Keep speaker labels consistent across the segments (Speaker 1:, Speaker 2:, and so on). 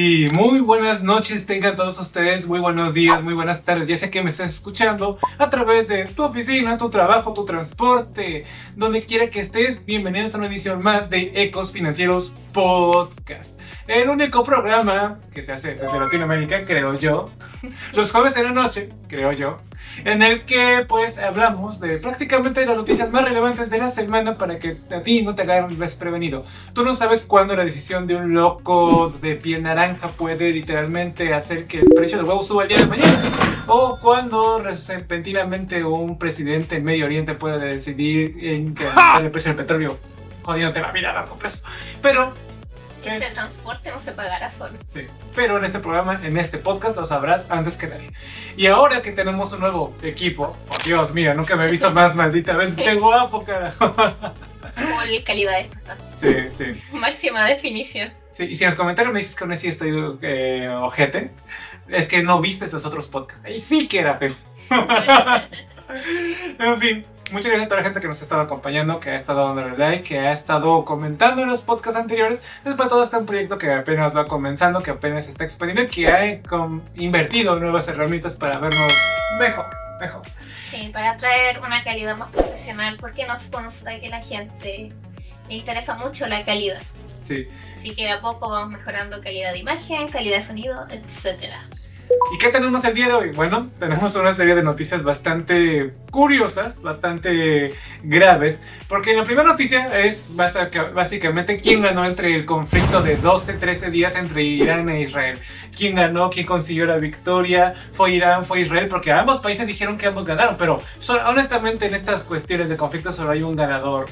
Speaker 1: Y muy buenas noches tengan todos ustedes, muy buenos días, muy buenas tardes, ya sé que me estás escuchando a través de tu oficina, tu trabajo, tu transporte, donde quiera que estés. Bienvenidos a una edición más de Ecos Financieros Podcast, el único programa que se hace desde Latinoamérica, creo yo, los jueves en la noche, creo yo, en el que pues hablamos de prácticamente las noticias más relevantes de la semana para que a ti no te agarren desprevenido. Tú no sabes cuándo la decisión de un loco de piel naranja puede literalmente hacer que el precio del huevo suba el día de mañana, o cuando repentinamente un presidente en Medio Oriente puede decidir incrementar el precio del petróleo, jodiéndote la vida a largo plazo. Pero
Speaker 2: ese transporte no se pagará solo.
Speaker 1: sí, pero en este programa, en este podcast, lo sabrás antes que nadie. Y ahora que tenemos un nuevo equipo, oh Dios, mira, nunca me he visto más malditamente guapo, carajo.
Speaker 2: Full calidad esta.
Speaker 1: Sí, sí.
Speaker 2: Máxima definición.
Speaker 1: Sí, y si en los comentarios me dices que aún así estoy ojete, es que no viste estos otros podcasts. Ahí sí que era feo. En fin, muchas gracias a toda la gente que nos ha estado acompañando, que ha estado dando like, que ha estado comentando en los podcasts anteriores. Después todo este un proyecto que apenas va comenzando, que apenas está expandiendo, que ha invertido en nuevas herramientas para vernos mejor.
Speaker 2: Sí, para traer una calidad más profesional, porque nos consta que la gente le interesa mucho la calidad.
Speaker 1: Sí.
Speaker 2: Así que a poco vamos mejorando calidad de imagen, calidad de sonido, etc.
Speaker 1: ¿Y qué tenemos el día de hoy? Bueno, tenemos una serie de noticias bastante curiosas, bastante graves, porque la primera noticia es básicamente quién ganó entre el conflicto de 12-13 días entre Irán e Israel. ¿Quién ganó? ¿Quién consiguió la victoria? ¿Fue Irán? ¿Fue Israel? Porque ambos países dijeron que ambos ganaron, pero honestamente en estas cuestiones de conflicto solo hay un ganador,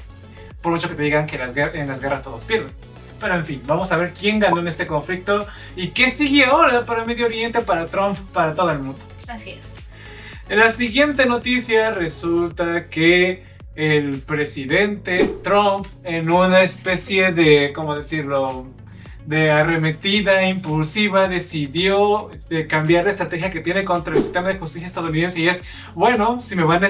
Speaker 1: por mucho que te digan que en las guerras todos pierden. Pero en fin, vamos a ver quién ganó en este conflicto y qué sigue ahora para Medio Oriente, para Trump, para todo el mundo.
Speaker 2: Así es.
Speaker 1: En la siguiente noticia resulta que el presidente Trump, en una especie de, ¿cómo decirlo?, de arremetida impulsiva, decidió cambiar la estrategia que tiene contra el sistema de justicia estadounidense, y es, bueno, si me van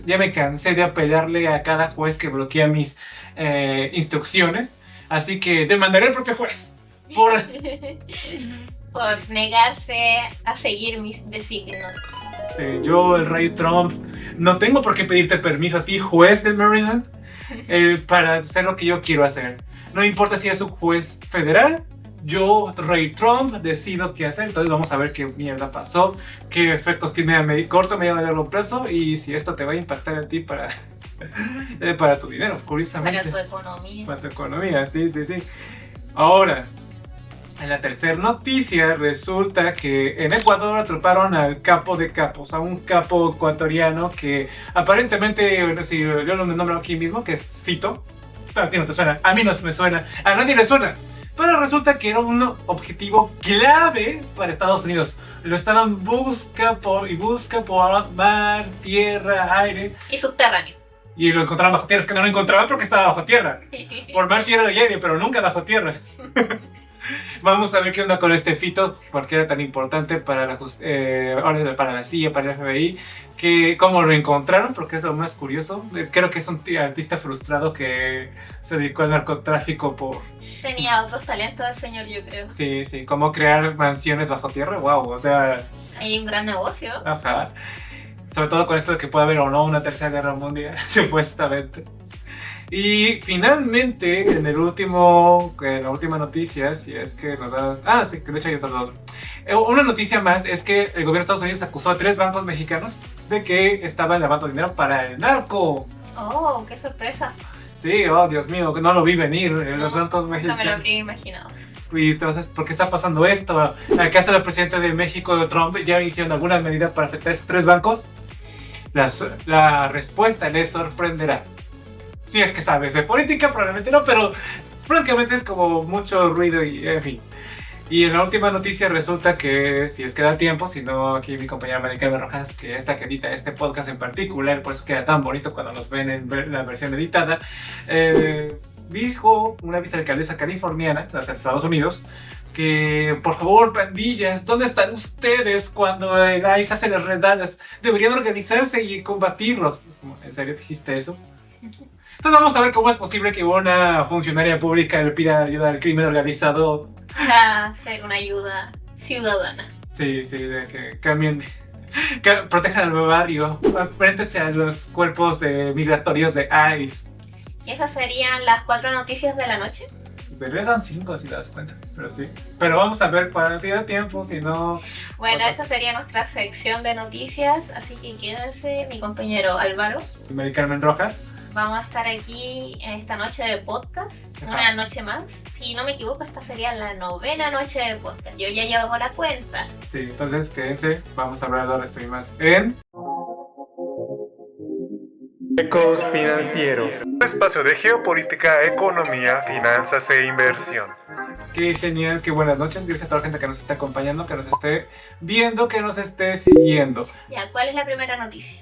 Speaker 1: ya me cansé de apelarle a cada juez que bloquea mis instrucciones. Así que demandaré al propio juez por
Speaker 2: negarse a seguir mis designios.
Speaker 1: Sí, yo, el rey Trump, no tengo por qué pedirte permiso a ti, juez de Maryland, para hacer lo que yo quiero hacer. No importa si es un juez federal, yo, rey Trump, decido qué hacer. Entonces vamos a ver qué mierda pasó, qué efectos tiene a corto, medio y largo plazo, y si esto te va a impactar a ti para tu dinero, curiosamente.
Speaker 2: Para tu economía.
Speaker 1: Para tu economía, sí. Ahora, en la tercera noticia, resulta que en Ecuador atraparon al capo de capos, a un capo ecuatoriano que aparentemente, si yo lo nombro aquí mismo, que es Fito. A ti no te suena, a mí no me suena, a nadie le suena. Pero resulta que era un objetivo clave para Estados Unidos. Lo estaban busca por mar, tierra, aire.
Speaker 2: Y subterráneo.
Speaker 1: Y lo encontraban bajo tierra. Es que no lo encontraban porque estaba bajo tierra. Por mar, tierra y aire, pero nunca bajo tierra. Vamos a ver qué onda con este Fito, porque era tan importante para para la CIA, para el FBI, que cómo lo encontraron, porque es lo más curioso. Creo que es un artista frustrado que se dedicó al narcotráfico
Speaker 2: Tenía otros talentos el señor, yo creo.
Speaker 1: Sí, cómo crear mansiones bajo tierra, wow, o sea...
Speaker 2: Hay un gran negocio.
Speaker 1: Ajá. Sobre todo con esto de que puede haber o no una tercera guerra mundial, supuestamente. Y finalmente, en la última noticia, si es que nos da... Ah, sí, que de hecho hay otro. Una noticia más es que el gobierno de Estados Unidos acusó a 3 bancos mexicanos de que estaban lavando dinero para el narco.
Speaker 2: ¡Oh, qué sorpresa!
Speaker 1: Sí, oh, Dios mío, que no lo vi venir, los bancos mexicanos.
Speaker 2: No me lo habría imaginado.
Speaker 1: Y entonces, ¿por qué está pasando esto? ¿Acaso el presidente de México, Trump, ya hicieron alguna medida para afectar a esos 3 bancos? La respuesta les sorprenderá. Si es que sabes de política, probablemente no, pero francamente es como mucho ruido y en fin. Y en la última noticia resulta que, si es que da tiempo, si no, aquí mi compañera Maricarmen Rojas, que esta que edita este podcast en particular, por eso queda tan bonito cuando nos ven en la versión editada, dijo una vicealcaldesa californiana de Estados Unidos que, por favor, pandillas, ¿dónde están ustedes cuando el ICE hace las redadas? Deberían organizarse y combatirlos. ¿En serio dijiste eso? Entonces vamos a ver cómo es posible que una funcionaria pública le pida ayuda al crimen organizado
Speaker 2: a ser una ayuda ciudadana.
Speaker 1: Sí, de que cambien, que protejan al barrio, enfréntese a los cuerpos migratorios de ICE.
Speaker 2: Y esas serían las 4 noticias de la noche.
Speaker 1: En realidad son 5 si te das cuenta, pero sí. Pero vamos a ver para si da tiempo, si no...
Speaker 2: Bueno, esa sería nuestra sección de noticias, así que quédense, mi compañero Álvaro.
Speaker 1: Mary Carmen Rojas.
Speaker 2: Vamos a estar aquí en esta noche de podcast, una noche más. Si no me equivoco, esta sería la 9ª noche de podcast. Yo ya llevo la cuenta.
Speaker 1: Sí, entonces quédense, vamos a hablar ahora estoy más en...
Speaker 3: Ecos Financieros. Un espacio de geopolítica, economía, finanzas e inversión.
Speaker 1: Qué genial, qué buenas noches. Gracias a toda la gente que nos está acompañando, que nos esté viendo, que nos esté siguiendo.
Speaker 2: Ya, ¿cuál es la primera noticia?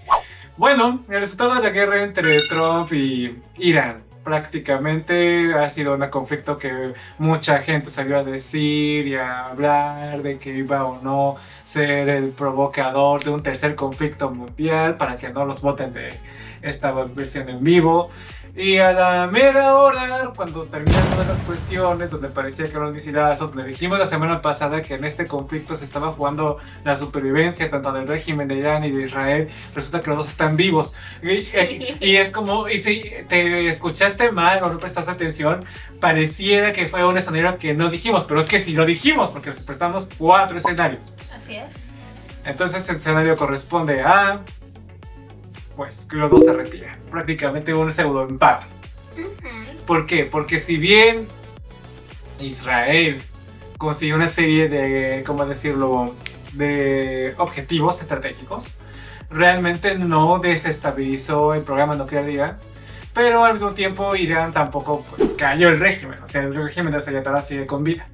Speaker 1: Bueno, el resultado de la guerra entre Trump y Irán prácticamente ha sido un conflicto que mucha gente salió a decir y a hablar de que iba o no ser el provocador de un tercer conflicto mundial para que no los voten de esta versión en vivo. Y a la mera hora, cuando terminaron todas las cuestiones, donde parecía que era un misilazo, donde dijimos la semana pasada que en este conflicto se estaba jugando la supervivencia tanto del régimen de Irán y de Israel, resulta que los dos están vivos. Y es como, y si te escuchaste mal o no prestaste atención, pareciera que fue un escenario que no dijimos, pero es que sí lo dijimos, porque les prestamos 4 escenarios.
Speaker 2: Así es.
Speaker 1: Entonces el escenario corresponde a... pues que los dos se retiran, prácticamente un pseudo empate. ¿Por qué? Porque si bien Israel consiguió una serie de, ¿cómo decirlo?, de objetivos estratégicos, realmente no desestabilizó el programa nuclear de Irán, pero al mismo tiempo Irán tampoco pues cayó el régimen, o sea, el régimen de los Ayatolás sigue con vida.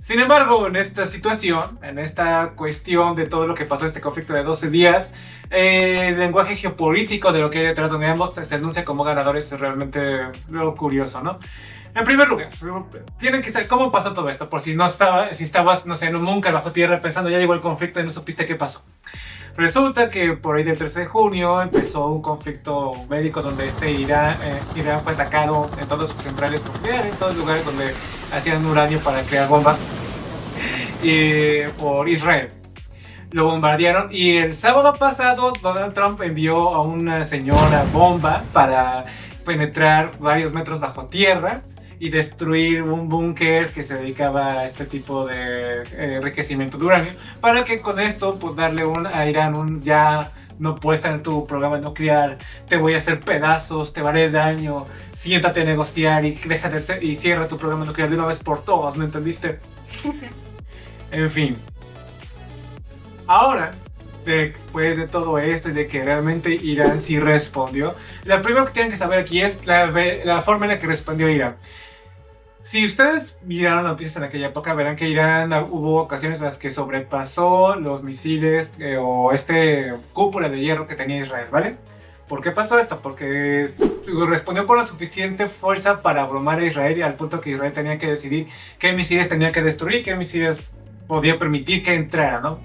Speaker 1: Sin embargo, en esta situación, en esta cuestión de todo lo que pasó, este conflicto de 12 días, el lenguaje geopolítico de lo que hay detrás de ambos se anuncia como ganadores es realmente lo curioso, ¿no? En primer lugar, tienen que saber cómo pasó todo esto, por si no si estabas, no sé, en un búnker bajo tierra pensando ya llegó el conflicto y no supiste qué pasó. Resulta que por ahí del 13 de junio empezó un conflicto bélico donde Irán fue atacado en todas sus centrales nucleares, todos los lugares donde hacían uranio para crear bombas, por Israel. Lo bombardearon y el sábado pasado Donald Trump envió a una señora bomba para penetrar varios metros bajo tierra y destruir un búnker que se dedicaba a este tipo de enriquecimiento de uranio, para que con esto pues darle a Irán un ya no puedes estar en tu programa nuclear, te voy a hacer pedazos, te haré daño, siéntate a negociar y déjate y cierra tu programa nuclear de una vez por todas, ¿me entendiste? En fin. Ahora, después de todo esto y de que realmente Irán sí respondió, lo primero que tienen que saber aquí es la forma en la que respondió Irán. Si ustedes miraron noticias en aquella época, verán que Irán hubo ocasiones en las que sobrepasó los misiles o cúpula de hierro que tenía Israel, ¿vale? ¿Por qué pasó esto? Porque respondió con la suficiente fuerza para abrumar a Israel y al punto que Israel tenía que decidir qué misiles tenía que destruir, qué misiles podía permitir que entrara, ¿no?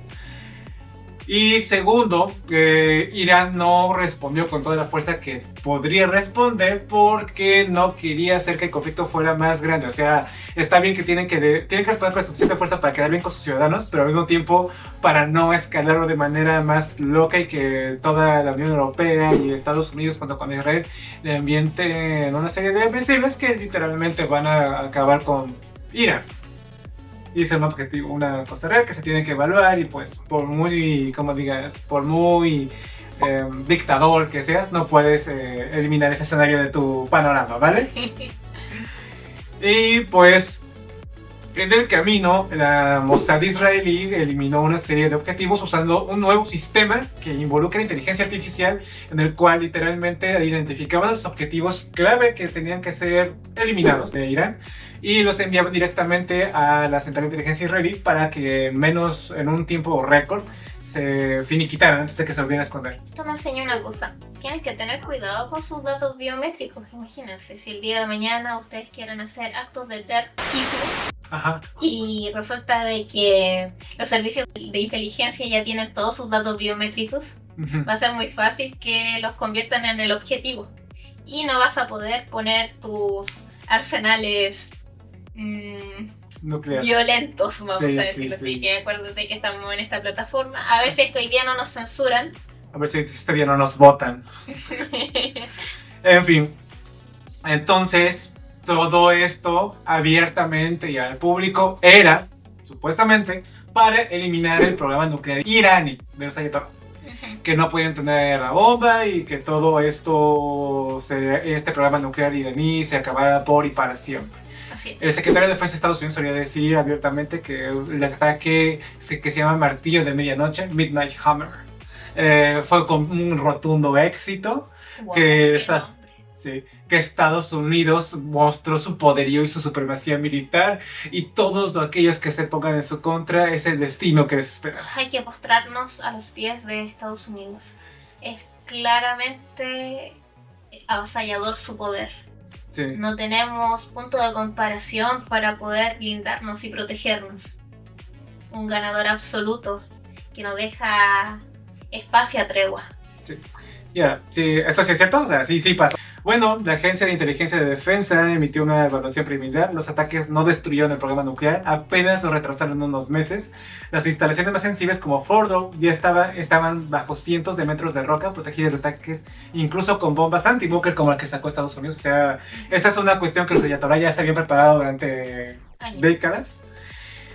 Speaker 1: Y segundo, Irán no respondió con toda la fuerza que podría responder porque no quería hacer que el conflicto fuera más grande. O sea, está bien que tienen que responder con suficiente fuerza para quedar bien con sus ciudadanos, pero al mismo tiempo para no escalarlo de manera más loca y que toda la Unión Europea y Estados Unidos junto con Israel le ambienten una serie de misiles que literalmente van a acabar con Irán. Y es un objetivo, una cosa real que se tiene que evaluar y pues por muy, como digas, por muy dictador que seas, no puedes eliminar ese escenario de tu panorama, ¿vale? Y pues en el camino la Mossad israelí eliminó una serie de objetivos usando un nuevo sistema que involucra inteligencia artificial, en el cual literalmente identificaban los objetivos clave que tenían que ser eliminados de Irán y los enviaban directamente a la central de inteligencia israelí para que en un tiempo récord se finiquitaran antes de que se volvieran a esconder.
Speaker 2: Esto me enseña una cosa. Tienen que tener cuidado con sus datos biométricos. Imagínense, si el día de mañana ustedes quieren hacer actos de terrorismo,
Speaker 1: ajá,
Speaker 2: y resulta de que los servicios de inteligencia ya tienen todos sus datos biométricos, va a ser muy fácil que los conviertan en el objetivo. Y no vas a poder poner tus arsenales
Speaker 1: nuclear.
Speaker 2: violentos, vamos
Speaker 1: Sí,
Speaker 2: a decirlo
Speaker 1: sí,
Speaker 2: así,
Speaker 1: sí.
Speaker 2: que acuérdate que estamos en esta plataforma. A ver si es que hoy día no nos censuran.
Speaker 1: A ver si este día no nos votan. En fin, entonces todo esto abiertamente y al público era, supuestamente, para eliminar el programa nuclear iraní de los Ayatollah, que no podían tener la bomba y que todo esto, este programa nuclear iraní se acabara por y para siempre.
Speaker 2: Así es.
Speaker 1: El secretario de Defensa de Estados Unidos solía decir abiertamente que el ataque que se llama Martillo de Medianoche, Midnight Hammer, fue con un rotundo éxito.
Speaker 2: Wow,
Speaker 1: que
Speaker 2: qué
Speaker 1: está-
Speaker 2: nombre.
Speaker 1: Sí, que Estados Unidos mostró su poderío y su supremacía militar, y todos aquellos que se pongan en su contra es el destino que les espera.
Speaker 2: Hay que postrarnos a los pies de Estados Unidos. Es claramente avasallador su poder.
Speaker 1: Sí.
Speaker 2: No tenemos punto de comparación para poder blindarnos y protegernos. Un ganador absoluto que no deja espacio a tregua.
Speaker 1: Ya, sí, esto sí es cierto, o sea, sí pasa. Bueno, la Agencia de Inteligencia de Defensa emitió una evaluación preliminar. Los ataques no destruyeron el programa nuclear, apenas lo retrasaron unos meses. Las instalaciones más sensibles como Fordo ya estaban bajo cientos de metros de roca, protegidas de ataques, incluso con bombas antibúnker como la que sacó Estados Unidos. O sea, esta es una cuestión que los Ayatollah ya se habían preparado durante
Speaker 2: Años.
Speaker 1: décadas.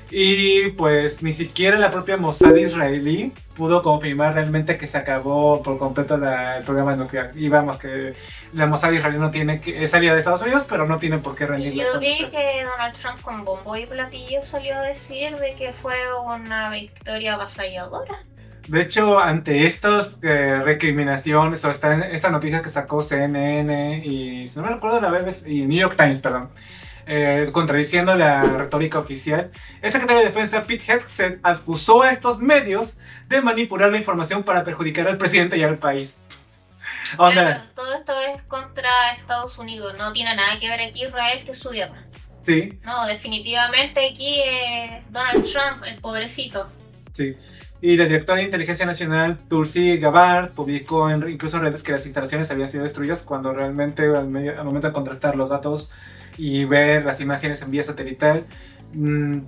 Speaker 1: Y pues ni siquiera la propia Mossad israelí pudo confirmar realmente que se acabó por completo el programa nuclear. Y vamos, que la Mossad israelí no tiene que, es aliada de Estados Unidos, pero no tiene por qué rendir la
Speaker 2: Yo vi
Speaker 1: condición.
Speaker 2: que Donald Trump con bombo y platillo salió a decir de que fue una victoria avasalladora.
Speaker 1: De hecho, ante estas recriminaciones o estas noticias que sacó CNN y, si no me recuerdo, la BBC y New York Times, perdón, contradiciendo la retórica oficial, el secretario de Defensa Pete Hegseth acusó a estos medios de manipular la información para perjudicar al presidente y al país. Onda,
Speaker 2: Claro, todo esto es contra Estados Unidos. No tiene nada que ver aquí Israel, que es su guerra.
Speaker 1: sí,
Speaker 2: No, definitivamente aquí Donald Trump, el pobrecito.
Speaker 1: sí. Y la directora de Inteligencia Nacional, Tulsi Gabbard, publicó incluso en redes que las instalaciones habían sido destruidas, cuando realmente al momento de contrastar los datos y ver las imágenes en vía satelital,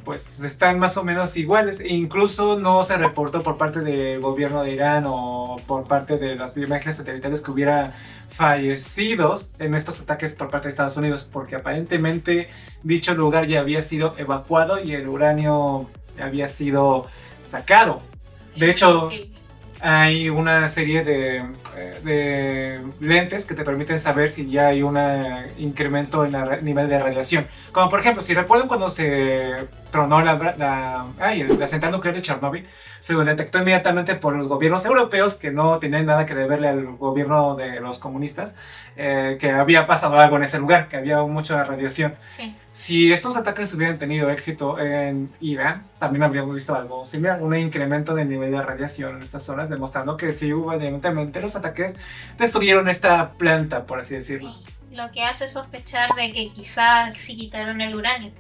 Speaker 1: pues están más o menos iguales. E incluso no se reportó por parte del gobierno de Irán o por parte de las imágenes satelitales que hubiera fallecidos en estos ataques por parte de Estados Unidos, porque aparentemente dicho lugar ya había sido evacuado y el uranio había sido sacado. De hecho,
Speaker 2: Sí.
Speaker 1: hay una serie de lentes que te permiten saber si ya hay un incremento en el nivel de radiación. Como por ejemplo, si recuerdan cuando se tronó la central nuclear de Chernobyl, se detectó inmediatamente por los gobiernos europeos, que no tenían nada que deberle al gobierno de los comunistas, que había pasado algo en ese lugar, que había mucha radiación.
Speaker 2: Sí.
Speaker 1: Si estos ataques hubieran tenido éxito en Irán, también habríamos visto algo similar, un incremento del nivel de radiación en estas zonas, demostrando que sí, evidentemente los ataques destruyeron esta planta, por así decirlo.
Speaker 2: Sí, lo que hace sospechar de que quizás sí quitaron el uranio.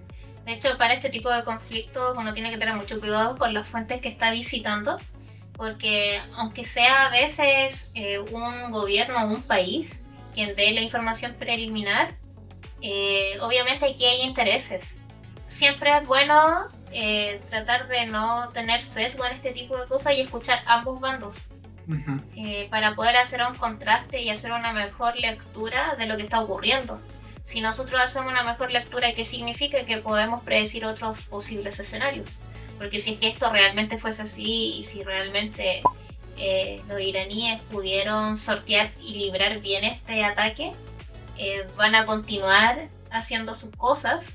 Speaker 2: De hecho, para este tipo de conflictos uno tiene que tener mucho cuidado con las fuentes que está visitando, porque aunque sea a veces un gobierno o un país quien dé la información preliminar, obviamente aquí hay intereses. Siempre es bueno tratar de no tener sesgo en este tipo de cosas y escuchar ambos bandos. Para poder hacer un contraste y hacer una mejor lectura de lo que está ocurriendo. Si nosotros hacemos una mejor lectura, ¿qué significa? Que podemos predecir otros posibles escenarios. Porque si es que esto realmente fuese así y si realmente los iraníes pudieron sortear y librar bien este ataque, van a continuar haciendo sus cosas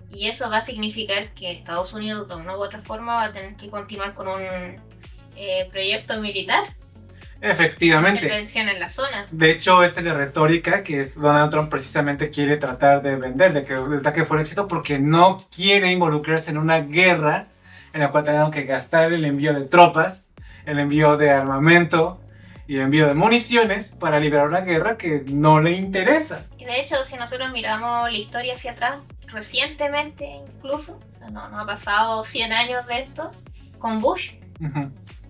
Speaker 2: y eso va a significar que Estados Unidos de una u otra forma va a tener que continuar con un proyecto militar.
Speaker 1: Efectivamente.
Speaker 2: Intervención en la zona.
Speaker 1: De hecho, esta es la retórica que Donald Trump precisamente quiere tratar de vender, de que el ataque fue un éxito, porque no quiere involucrarse en una guerra en la cual tengan que gastar el envío de tropas, el envío de armamento y el envío de municiones para liberar una guerra que no le interesa.
Speaker 2: Y de hecho, si nosotros miramos la historia hacia atrás, recientemente incluso, o sea, no ha pasado 100 años de esto, con Bush.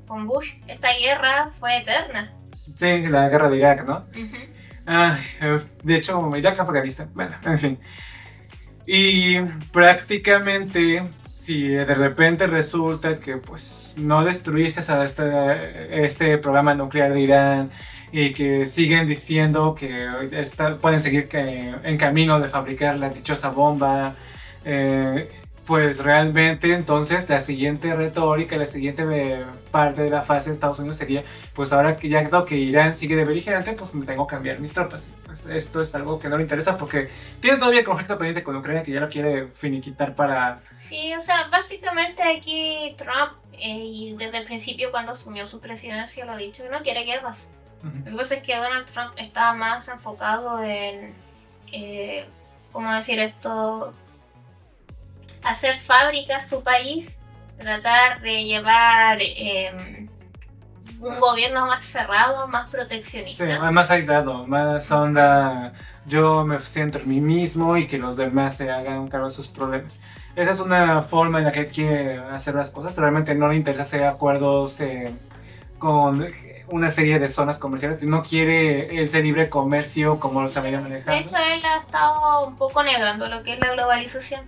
Speaker 2: Con Bush, esta guerra fue eterna.
Speaker 1: Sí, la guerra de Irak, ¿no? De hecho, Irak, Afganistán, bueno, en fin. Y prácticamente, si de repente resulta que pues no destruiste a este programa nuclear de Irán y que siguen diciendo que pueden seguir en camino de fabricar la dichosa bomba, pues realmente entonces la siguiente retórica, la siguiente parte de la fase de Estados Unidos sería, pues ahora que ya creo que Irán sigue de beligerante, pues me tengo que cambiar mis tropas. Pues esto es algo que no le interesa porque tiene todavía el conflicto pendiente con Ucrania que ya lo quiere finiquitar para...
Speaker 2: Sí, o sea, básicamente aquí Trump, y desde el principio cuando asumió su presidencia lo ha dicho, que no quiere guerras. Lo que pasa es que Donald Trump está más enfocado en, ¿cómo decir esto? Hacer fábricas su país, tratar de llevar un gobierno más cerrado, más proteccionista.
Speaker 1: Sí, más aislado, más onda, yo me centro en mí mismo y que los demás se hagan cargo de sus problemas. Esa es una forma en la que él quiere hacer las cosas. Realmente no le interesa hacer acuerdos con una serie de zonas comerciales. No quiere ese libre comercio como se había manejado.
Speaker 2: De hecho, él ha estado un poco negando lo que es la globalización.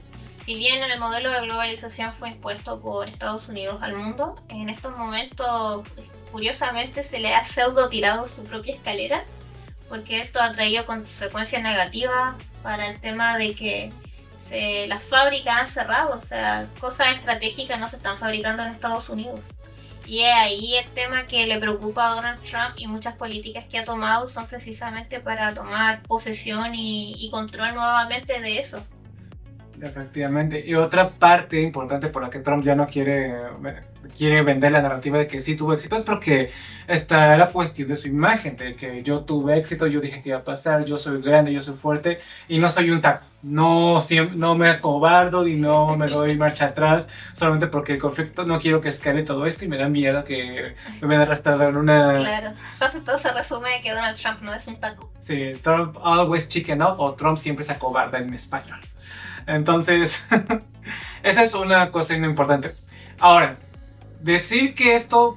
Speaker 2: Si bien el modelo de globalización fue impuesto por Estados Unidos al mundo, en estos momentos, curiosamente, se le ha pseudo tirado su propia escalera, porque esto ha traído consecuencias negativas para el tema de que las fábricas han cerrado, o sea, cosas estratégicas no se están fabricando en Estados Unidos. Y es ahí el tema que le preocupa a Donald Trump, y muchas políticas que ha tomado son precisamente para tomar posesión y control nuevamente de eso.
Speaker 1: Efectivamente. Y otra parte importante por la que Trump ya no quiere vender la narrativa de que sí tuvo éxito es porque está la cuestión de su imagen, de que yo tuve éxito, yo dije que iba a pasar, yo soy grande, yo soy fuerte y no soy un taco. No me acobardo y no me doy marcha atrás solamente porque el conflicto no quiero que escale todo esto y me da miedo que me vean arrastrado en una...
Speaker 2: Claro, todo se resume en que Donald Trump no es un taco.
Speaker 1: Sí, Trump always chicken up o Trump siempre se acobarda en español. Entonces, esa es una cosa importante. Ahora, decir que estos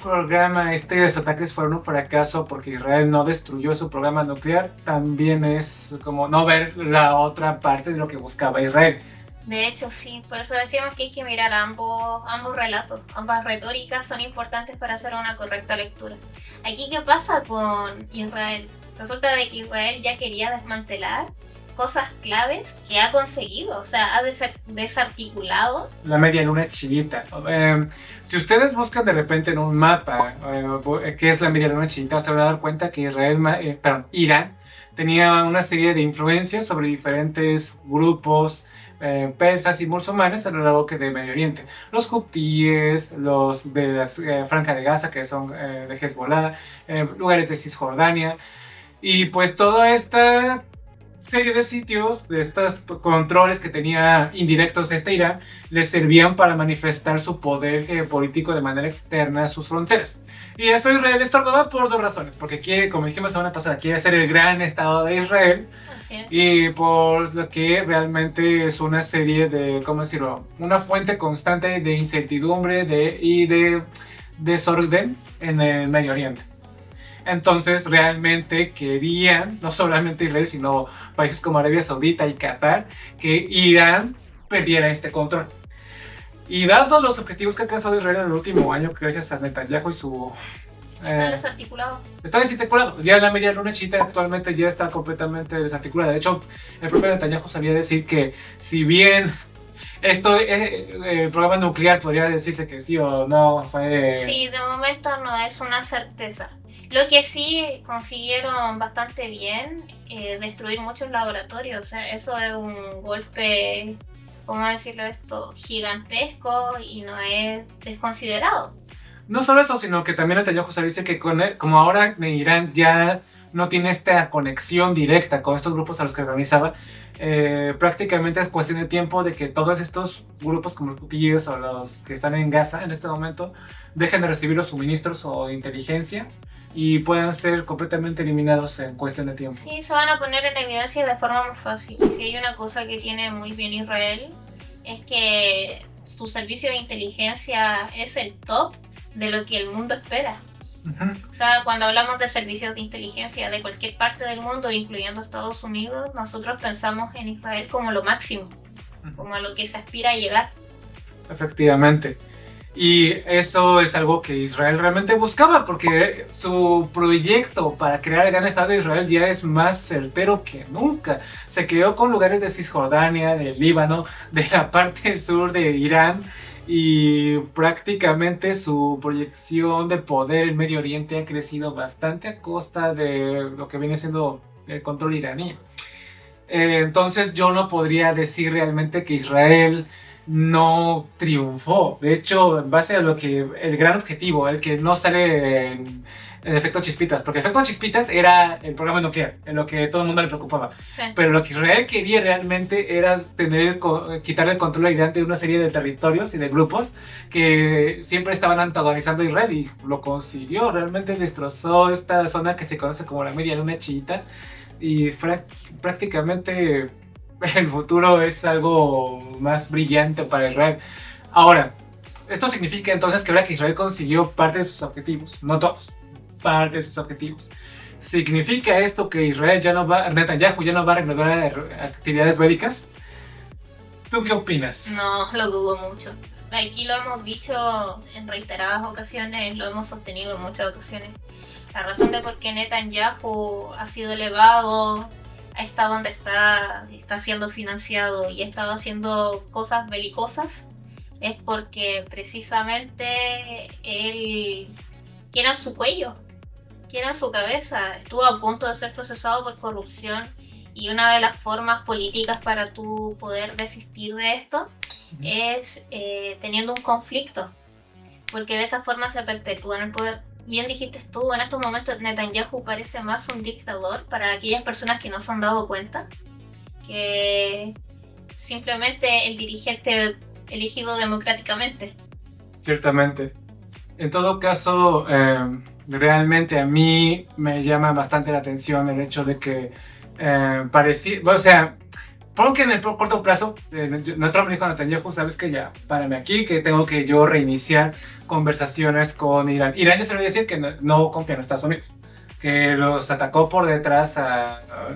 Speaker 1: ataques fueron un fracaso porque Israel no destruyó su programa nuclear, también es como no ver la otra parte de lo que buscaba Israel.
Speaker 2: De hecho, sí, por eso decíamos que hay que mirar ambos relatos, ambas retóricas son importantes para hacer una correcta lectura. Aquí, ¿qué pasa con Israel? Resulta de que Israel ya quería desmantelar cosas claves que ha conseguido, o sea, ha desarticulado
Speaker 1: la media luna chiita. Si ustedes buscan de repente en un mapa qué es la media luna chiita, se van a dar cuenta que Irán tenía una serie de influencias sobre diferentes grupos persas y musulmanes a lo largo de Medio Oriente. Los hutíes, los de la Franja de Gaza, que son de Hezbollah, lugares de Cisjordania, y pues toda esta serie de sitios, de estos controles que tenía indirectos Irán, les servían para manifestar su poder político de manera externa a sus fronteras. Y eso Israel estorbaba por dos razones, porque quiere, como dijimos la semana pasada, quiere ser el gran Estado de Israel, y por lo que realmente es una serie de, ¿cómo decirlo?, una fuente constante de incertidumbre y de desorden en el Medio Oriente. Entonces realmente querían, no solamente Israel, sino países como Arabia Saudita y Qatar, que Irán perdiera este control. Y dados los objetivos que ha alcanzado Israel en el último año, gracias a Netanyahu y su...
Speaker 2: está desarticulado.
Speaker 1: Está desarticulado. Ya la media luna chiita actualmente ya está completamente desarticulada. De hecho, el propio Netanyahu sabía decir que si bien el programa nuclear podría decirse que sí o no fue...
Speaker 2: Sí, de momento no es una certeza. Lo que sí consiguieron bastante bien, destruir muchos laboratorios. O sea, eso es un golpe, ¿cómo decirlo esto?, gigantesco y no es desconsiderado.
Speaker 1: No solo eso, sino que también Netanyahu se dice que como ahora Irán ya no tiene esta conexión directa con estos grupos a los que organizaba, prácticamente es cuestión de tiempo de que todos estos grupos como los hutíes o los que están en Gaza en este momento dejen de recibir los suministros o inteligencia y puedan ser completamente eliminados en cuestión de tiempo.
Speaker 2: Sí, se van a poner en evidencia de forma más fácil. Y si hay una cosa que tiene muy bien Israel, es que su servicio de inteligencia es el top de lo que el mundo espera. O sea, cuando hablamos de servicios de inteligencia de cualquier parte del mundo, incluyendo Estados Unidos, nosotros pensamos en Israel como lo máximo. como a lo que se aspira a llegar.
Speaker 1: Efectivamente. Y eso es algo que Israel realmente buscaba, porque su proyecto para crear el gran Estado de Israel ya es más certero que nunca. Se creó con lugares de Cisjordania, de Líbano, de la parte sur de Irán, y prácticamente su proyección de poder en Medio Oriente ha crecido bastante a costa de lo que viene siendo el control iraní. Entonces yo no podría decir realmente que Israel no triunfó. De hecho, en base a lo que el gran objetivo, el que no sale en efecto chispitas, porque el efecto chispitas era el programa nuclear, en lo que todo el mundo le preocupaba.
Speaker 2: Sí.
Speaker 1: Pero lo que Israel quería realmente era quitar el control a Irán de una serie de territorios y de grupos que siempre estaban antagonizando a Israel, y lo consiguió. Realmente destrozó esta zona que se conoce como la Media Luna Chiita, y prácticamente el futuro es algo más brillante para Israel. Ahora, esto significa entonces que ahora que Israel consiguió parte de sus objetivos, no todos, parte de sus objetivos, ¿significa esto que Israel ya no va, Netanyahu ya no va a reanudar actividades bélicas? ¿Tú qué opinas?
Speaker 2: No, lo dudo mucho. Aquí lo hemos dicho en reiteradas ocasiones, lo hemos sostenido en muchas ocasiones. La razón de por qué Netanyahu ha sido elevado, está donde está siendo financiado y ha estado haciendo cosas belicosas, es porque precisamente él quiere su cuello, quiere su cabeza. Estuvo a punto de ser procesado por corrupción, y una de las formas políticas para tú poder desistir de esto es teniendo un conflicto, porque de esa forma se perpetúa en el poder. Bien dijiste tú, en estos momentos Netanyahu parece más un dictador para aquellas personas que no se han dado cuenta que simplemente el dirigente elegido democráticamente.
Speaker 1: Ciertamente. En todo caso, realmente a mí me llama bastante la atención el hecho de que parecía, o sea, porque en el corto plazo, Trump dijo a Netanyahu, sabes que ya, párame aquí, que tengo que yo reiniciar conversaciones con Irán. Irán ya se lo iba a decir que no confía en Estados Unidos, que los atacó por detrás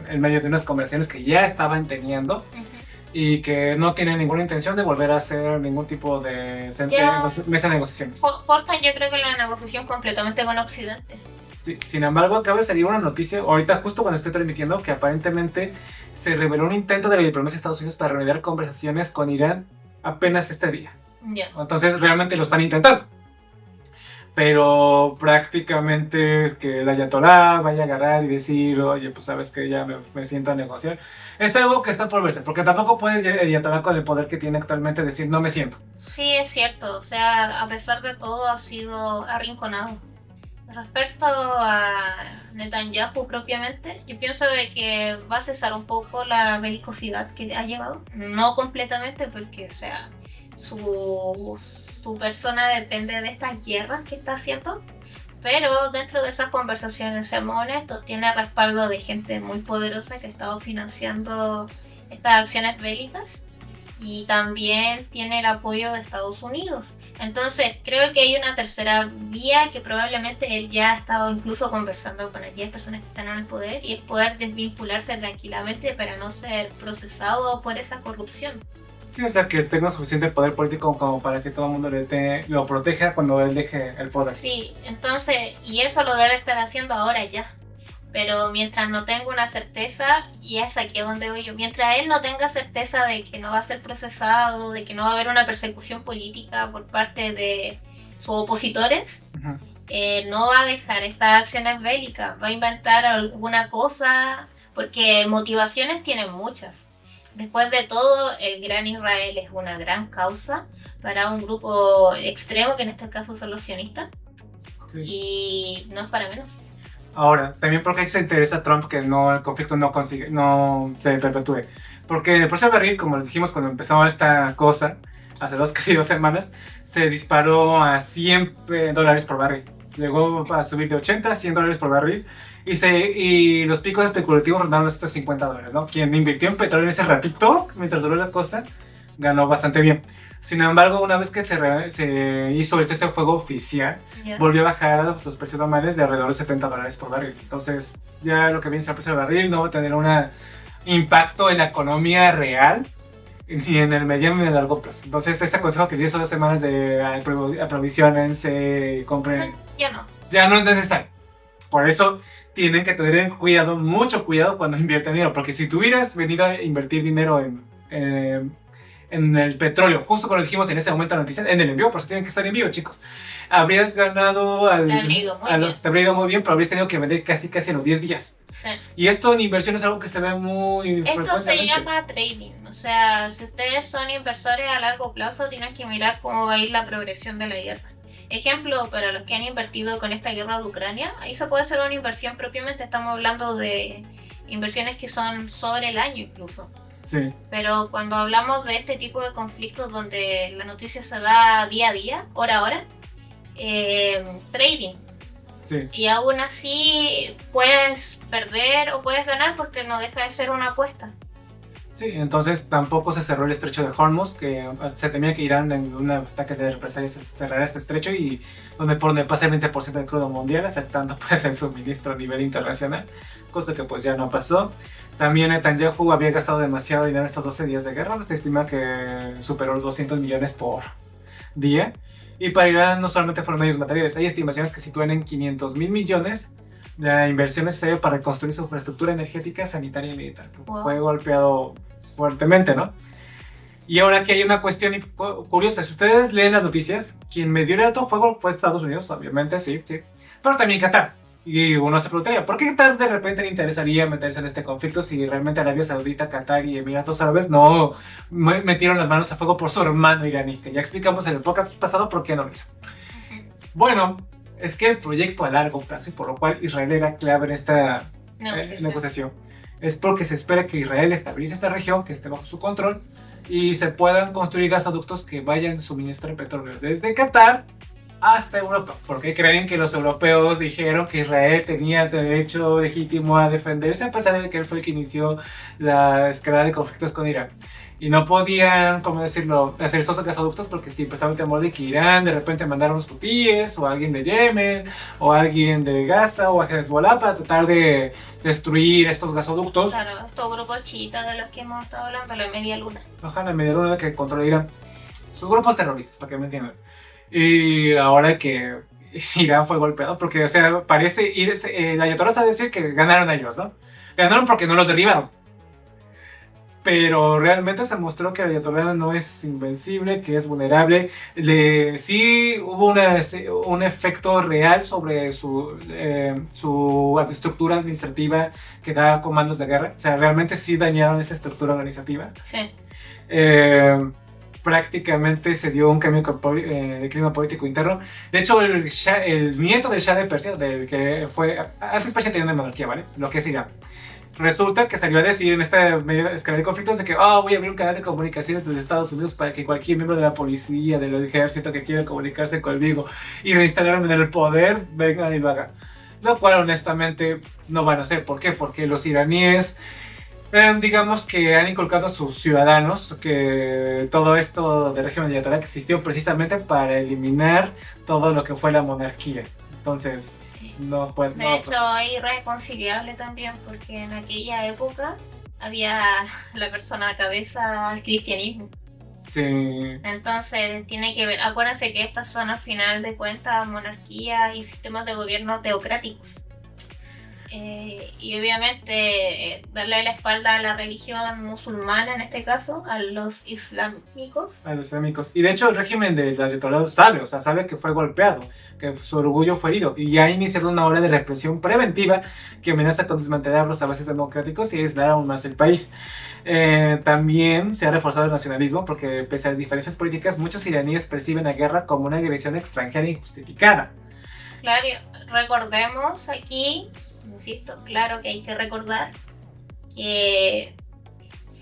Speaker 1: en medio de unas conversaciones que ya estaban teniendo, y que no tienen ninguna intención de volver a hacer ningún tipo de mesa de negociaciones.
Speaker 2: Cortan, yo creo que la negociación completamente con Occidente.
Speaker 1: Sí, sin embargo, acaba de salir una noticia ahorita, justo cuando estoy transmitiendo, que aparentemente se reveló un intento de la diplomacia de Estados Unidos para reanudar conversaciones con Irán apenas este día.
Speaker 2: Yeah.
Speaker 1: Entonces realmente lo están intentando. Pero prácticamente es que el ayatolá vaya a agarrar y decir, oye, pues sabes que ya me siento a negociar. Es algo que está por verse, porque tampoco puede el ayatolá con el poder que tiene actualmente decir, no me siento.
Speaker 2: Sí, es cierto. O sea, a pesar de todo ha sido arrinconado. Respecto a Netanyahu propiamente, yo pienso de que va a cesar un poco la belicosidad que ha llevado. No completamente, porque, o sea, su persona depende de estas guerras que está haciendo, pero dentro de esas conversaciones, seamos honestos, tiene respaldo de gente muy poderosa que ha estado financiando estas acciones bélicas, y también tiene el apoyo de Estados Unidos. Entonces creo que hay una tercera vía que probablemente él ya ha estado incluso conversando con aquellas personas que están en el poder, y es poder desvincularse tranquilamente para no ser procesado por esa corrupción.
Speaker 1: Sí, o sea, que tenga suficiente poder político como para que todo el mundo lo proteja cuando él deje el poder.
Speaker 2: Sí, entonces, y eso lo debe estar haciendo ahora ya. Pero mientras no tenga una certeza, y es aquí a donde voy yo, mientras él no tenga certeza de que no va a ser procesado, de que no va a haber una persecución política por parte de sus opositores, no va a dejar estas acciones bélicas, va a inventar alguna cosa, porque motivaciones tienen muchas. Después de todo, el Gran Israel es una gran causa para un grupo extremo, que en este caso son los sionistas, sí. Y no es para menos.
Speaker 1: Ahora, también porque se interesa a Trump que el conflicto no se perpetúe. Porque el precio del barril, como les dijimos cuando empezó esta cosa, hace casi 2 semanas, se disparó a $100 por barril. Llegó a subir de 80 a $100 por barril. Y los picos especulativos rondaron los $150, ¿no? Quien invirtió en petróleo en ese ratito, mientras duró la cosa, ganó bastante bien. Sin embargo, una vez que se hizo el cese de fuego oficial, volvió a bajar los precios normales de alrededor de $70 por barril. Entonces, ya lo que viene a ser el precio del barril no va a tener un impacto en la economía real, ni en el mediano ni en el largo plazo. Entonces, este consejo que di hace 2 semanas de aprovisionense, compren,
Speaker 2: Ya no.
Speaker 1: ya no es necesario. Por eso tienen que tener cuidado, mucho cuidado cuando invierten dinero, porque si tú hubieras venido a invertir dinero en el petróleo, justo cuando dijimos en ese momento la noticia, en el envío, por eso tienen que estar en vivo, chicos, habrías ganado
Speaker 2: Te habría ido muy bien.
Speaker 1: te habría ido muy bien, pero habrías tenido que vender casi en los 10 días.
Speaker 2: Sí.
Speaker 1: Y esto en inversión es algo que se ve muy
Speaker 2: Esto se
Speaker 1: frecuentemente.
Speaker 2: llama trading, o sea, si ustedes son inversores a largo plazo, tienen que mirar cómo va a ir la progresión de la guerra. Ejemplo, para los que han invertido con esta guerra de Ucrania, ahí se puede hacer una inversión propiamente, estamos hablando de inversiones que son sobre el año incluso.
Speaker 1: Sí,
Speaker 2: Pero cuando hablamos de este tipo de conflictos donde la noticia se da día a día, hora a hora, trading.
Speaker 1: sí.
Speaker 2: Y aún así puedes perder o puedes ganar porque no deja de ser una apuesta.
Speaker 1: Sí, entonces tampoco se cerró el estrecho de Hormuz, que se temía que Irán en un ataque de represalias cerrara este estrecho y donde pasa el 20% del crudo mundial, afectando pues el suministro a nivel internacional, cosa que pues ya no pasó. También Netanyahu había gastado demasiado dinero estos 12 días de guerra, se estima que superó los 200 millones por día. Y para Irán no solamente fueron medios materiales, hay estimaciones que sitúan en 500.000 millones de inversión necesaria para reconstruir su infraestructura energética, sanitaria y militar.
Speaker 2: Wow.
Speaker 1: Fue golpeado fuertemente, ¿no? Y ahora que hay una cuestión curiosa, si ustedes leen las noticias, quien me dio el alto fuego fue Estados Unidos, obviamente, sí, pero también Qatar. Y uno se preguntaría, ¿por qué Qatar de repente le interesaría meterse en este conflicto si realmente Arabia Saudita, Qatar y Emiratos Árabes no metieron las manos a fuego por su hermano iraní? Que ya explicamos en el podcast pasado por qué no lo hizo. Bueno, es que el proyecto a largo plazo, y por lo cual Israel era clave en esta negociación, es porque se espera que Israel estabilice esta región, que esté bajo su control, y se puedan construir gasoductos que vayan a suministrar petróleo desde Qatar hasta Europa, porque creen que los europeos dijeron que Israel tenía derecho legítimo a defenderse, a pesar de que él fue el que inició la escalada de conflictos con Irán. Y no podían, ¿cómo decirlo?, hacer estos gasoductos porque siempre estaba el temor de que Irán de repente mandara unos hutíes, o alguien de Yemen, o alguien de Gaza, o a Hezbollah para tratar de destruir estos gasoductos.
Speaker 2: Claro, estos grupos chiitas de los que hemos estado hablando, la media luna.
Speaker 1: Ojalá, la media luna que controla Irán. Sus grupos terroristas, para que me entiendan. Y ahora que Irán fue golpeado, porque, o sea, parece, el Ayatollah sabe decir que ganaron ellos, ¿no? Ganaron porque no los derribaron. Pero realmente se mostró que el Ayatollah no es invencible, que es vulnerable. Sí hubo un efecto real sobre su estructura administrativa que da comandos de guerra. O sea, realmente sí dañaron esa estructura organizativa.
Speaker 2: Sí.
Speaker 1: Prácticamente se dio un cambio de clima político interno. De hecho, el nieto del Shah de Persia, del que fue... Antes Persia tenía una monarquía, ¿vale? Lo que es Irán. Resulta que salió a decir en esta media escala de conflictos de que voy a abrir un canal de comunicaciones desde Estados Unidos para que cualquier miembro de la policía, del ejército que quiera comunicarse conmigo y reinstalarme en el poder, vengan y lo hagan. Lo cual honestamente no van a hacer. ¿Por qué? Porque los iraníes, digamos que han inculcado a sus ciudadanos que todo esto del régimen ayatolá existió precisamente para eliminar todo lo que fue la monarquía. Entonces... no puede,
Speaker 2: de hecho, es irreconciliable también porque en aquella época había la persona cabeza al cristianismo.
Speaker 1: Sí.
Speaker 2: Entonces tiene que ver, acuérdense que estas son al final de cuentas monarquías y sistemas de gobierno teocráticos. Y obviamente darle la espalda a la religión musulmana, en este caso, a los islámicos.
Speaker 1: A los islámicos. Y de hecho el régimen del Ayatollah sabe que fue golpeado, que su orgullo fue herido. Y ya ha iniciado una ola de represión preventiva que amenaza con desmantelar los avances democráticos y aislar aún más el país. También se ha reforzado el nacionalismo porque pese a las diferencias políticas, muchos iraníes perciben la guerra como una agresión extranjera injustificada.
Speaker 2: Claro, recordemos aquí... insisto, claro que hay que recordar que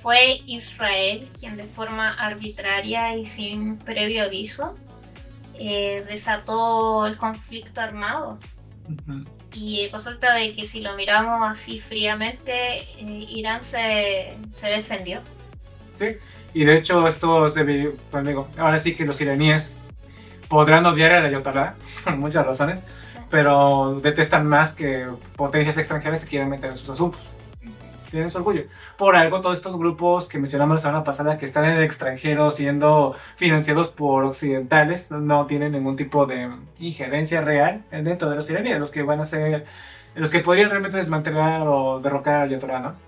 Speaker 2: fue Israel quien de forma arbitraria y sin previo aviso desató el conflicto armado.
Speaker 1: Uh-huh.
Speaker 2: Y resulta de que si lo miramos así fríamente, Irán se defendió.
Speaker 1: Sí, y de hecho esto es ahora sí que los iraníes podrán odiar al Ayatollah por muchas razones, pero detestan más que potencias extranjeras se quieran meter en sus asuntos. tienen su orgullo. Por algo todos estos grupos que mencionamos la semana pasada que están en el extranjero siendo financiados por occidentales no tienen ningún tipo de injerencia real dentro de los iraníes, los que van a ser, los que podrían realmente desmantelar o derrocar al Ayatollah, ¿no?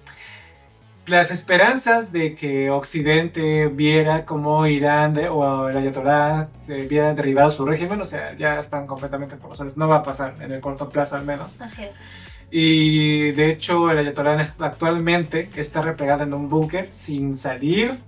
Speaker 1: Las esperanzas de que Occidente viera cómo Irán o el Ayatollah vieran derribado su régimen, o sea, ya están completamente por los suelos. No va a pasar en el corto plazo al menos.
Speaker 2: Así es.
Speaker 1: Y de hecho el Ayatollah actualmente está replegado en un búnker sin salir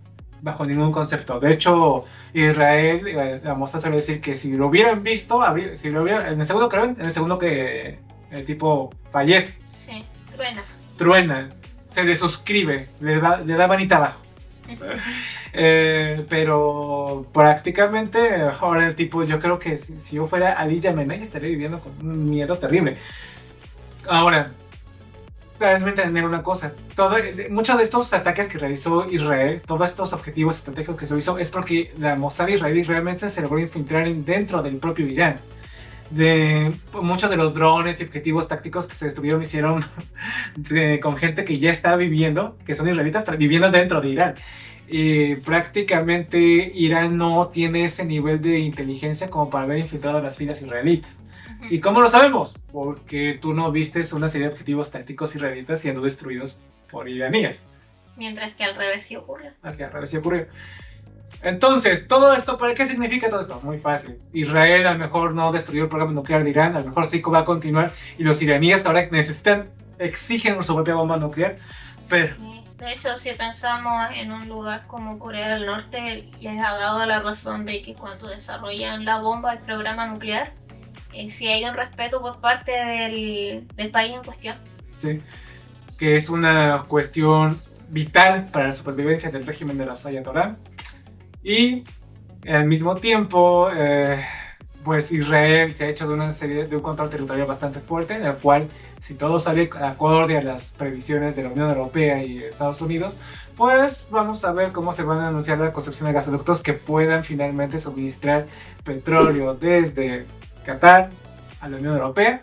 Speaker 1: bajo ningún concepto. De hecho, Israel, la Mossad suele decir que si lo hubieran visto, si lo hubieran, en el segundo, creo, en el segundo que el tipo fallece,
Speaker 2: Sí, truena.
Speaker 1: truena, se desuscribe, le da manita abajo. Pero prácticamente ahora el tipo, yo creo que si yo fuera Ali Yamenei estaría viviendo con un miedo terrible. Ahora, realmente entender una cosa, muchos de estos ataques que realizó Israel, todos estos objetivos estratégicos que se hizo, es porque la Mossad israelí realmente se logró infiltrar dentro del propio Irán. Muchos de los drones y objetivos tácticos que se destruyeron hicieron con gente que ya está viviendo, que son israelitas viviendo dentro de Irán. Y prácticamente Irán no tiene ese nivel de inteligencia como para haber infiltrado las filas israelitas. ¿Y cómo lo sabemos? Porque tú no vistes una serie de objetivos tácticos israelitas siendo destruidos por iraníes.
Speaker 2: Mientras que al revés sí ocurre.
Speaker 1: Aquí al revés sí ocurrió. Entonces, todo esto, ¿para qué significa todo esto? Muy fácil. Israel a lo mejor no destruyó el programa nuclear de Irán, a lo mejor sí va a continuar, y los iraníes ahora exigen su propia bomba nuclear, pero...
Speaker 2: Sí. De hecho, si pensamos en un lugar como Corea del Norte, les ha dado la razón de que cuando desarrollan la bomba, el programa nuclear, si hay un respeto por parte del país en cuestión.
Speaker 1: Sí, que es una cuestión vital para la supervivencia del régimen de los Ayatollah. Y al mismo tiempo, pues Israel se ha hecho de un control territorial bastante fuerte, en el cual, si todo sale acorde a las previsiones de la Unión Europea y Estados Unidos, pues vamos a ver cómo se van a anunciar la construcción de gasoductos que puedan finalmente suministrar petróleo desde Qatar a la Unión Europea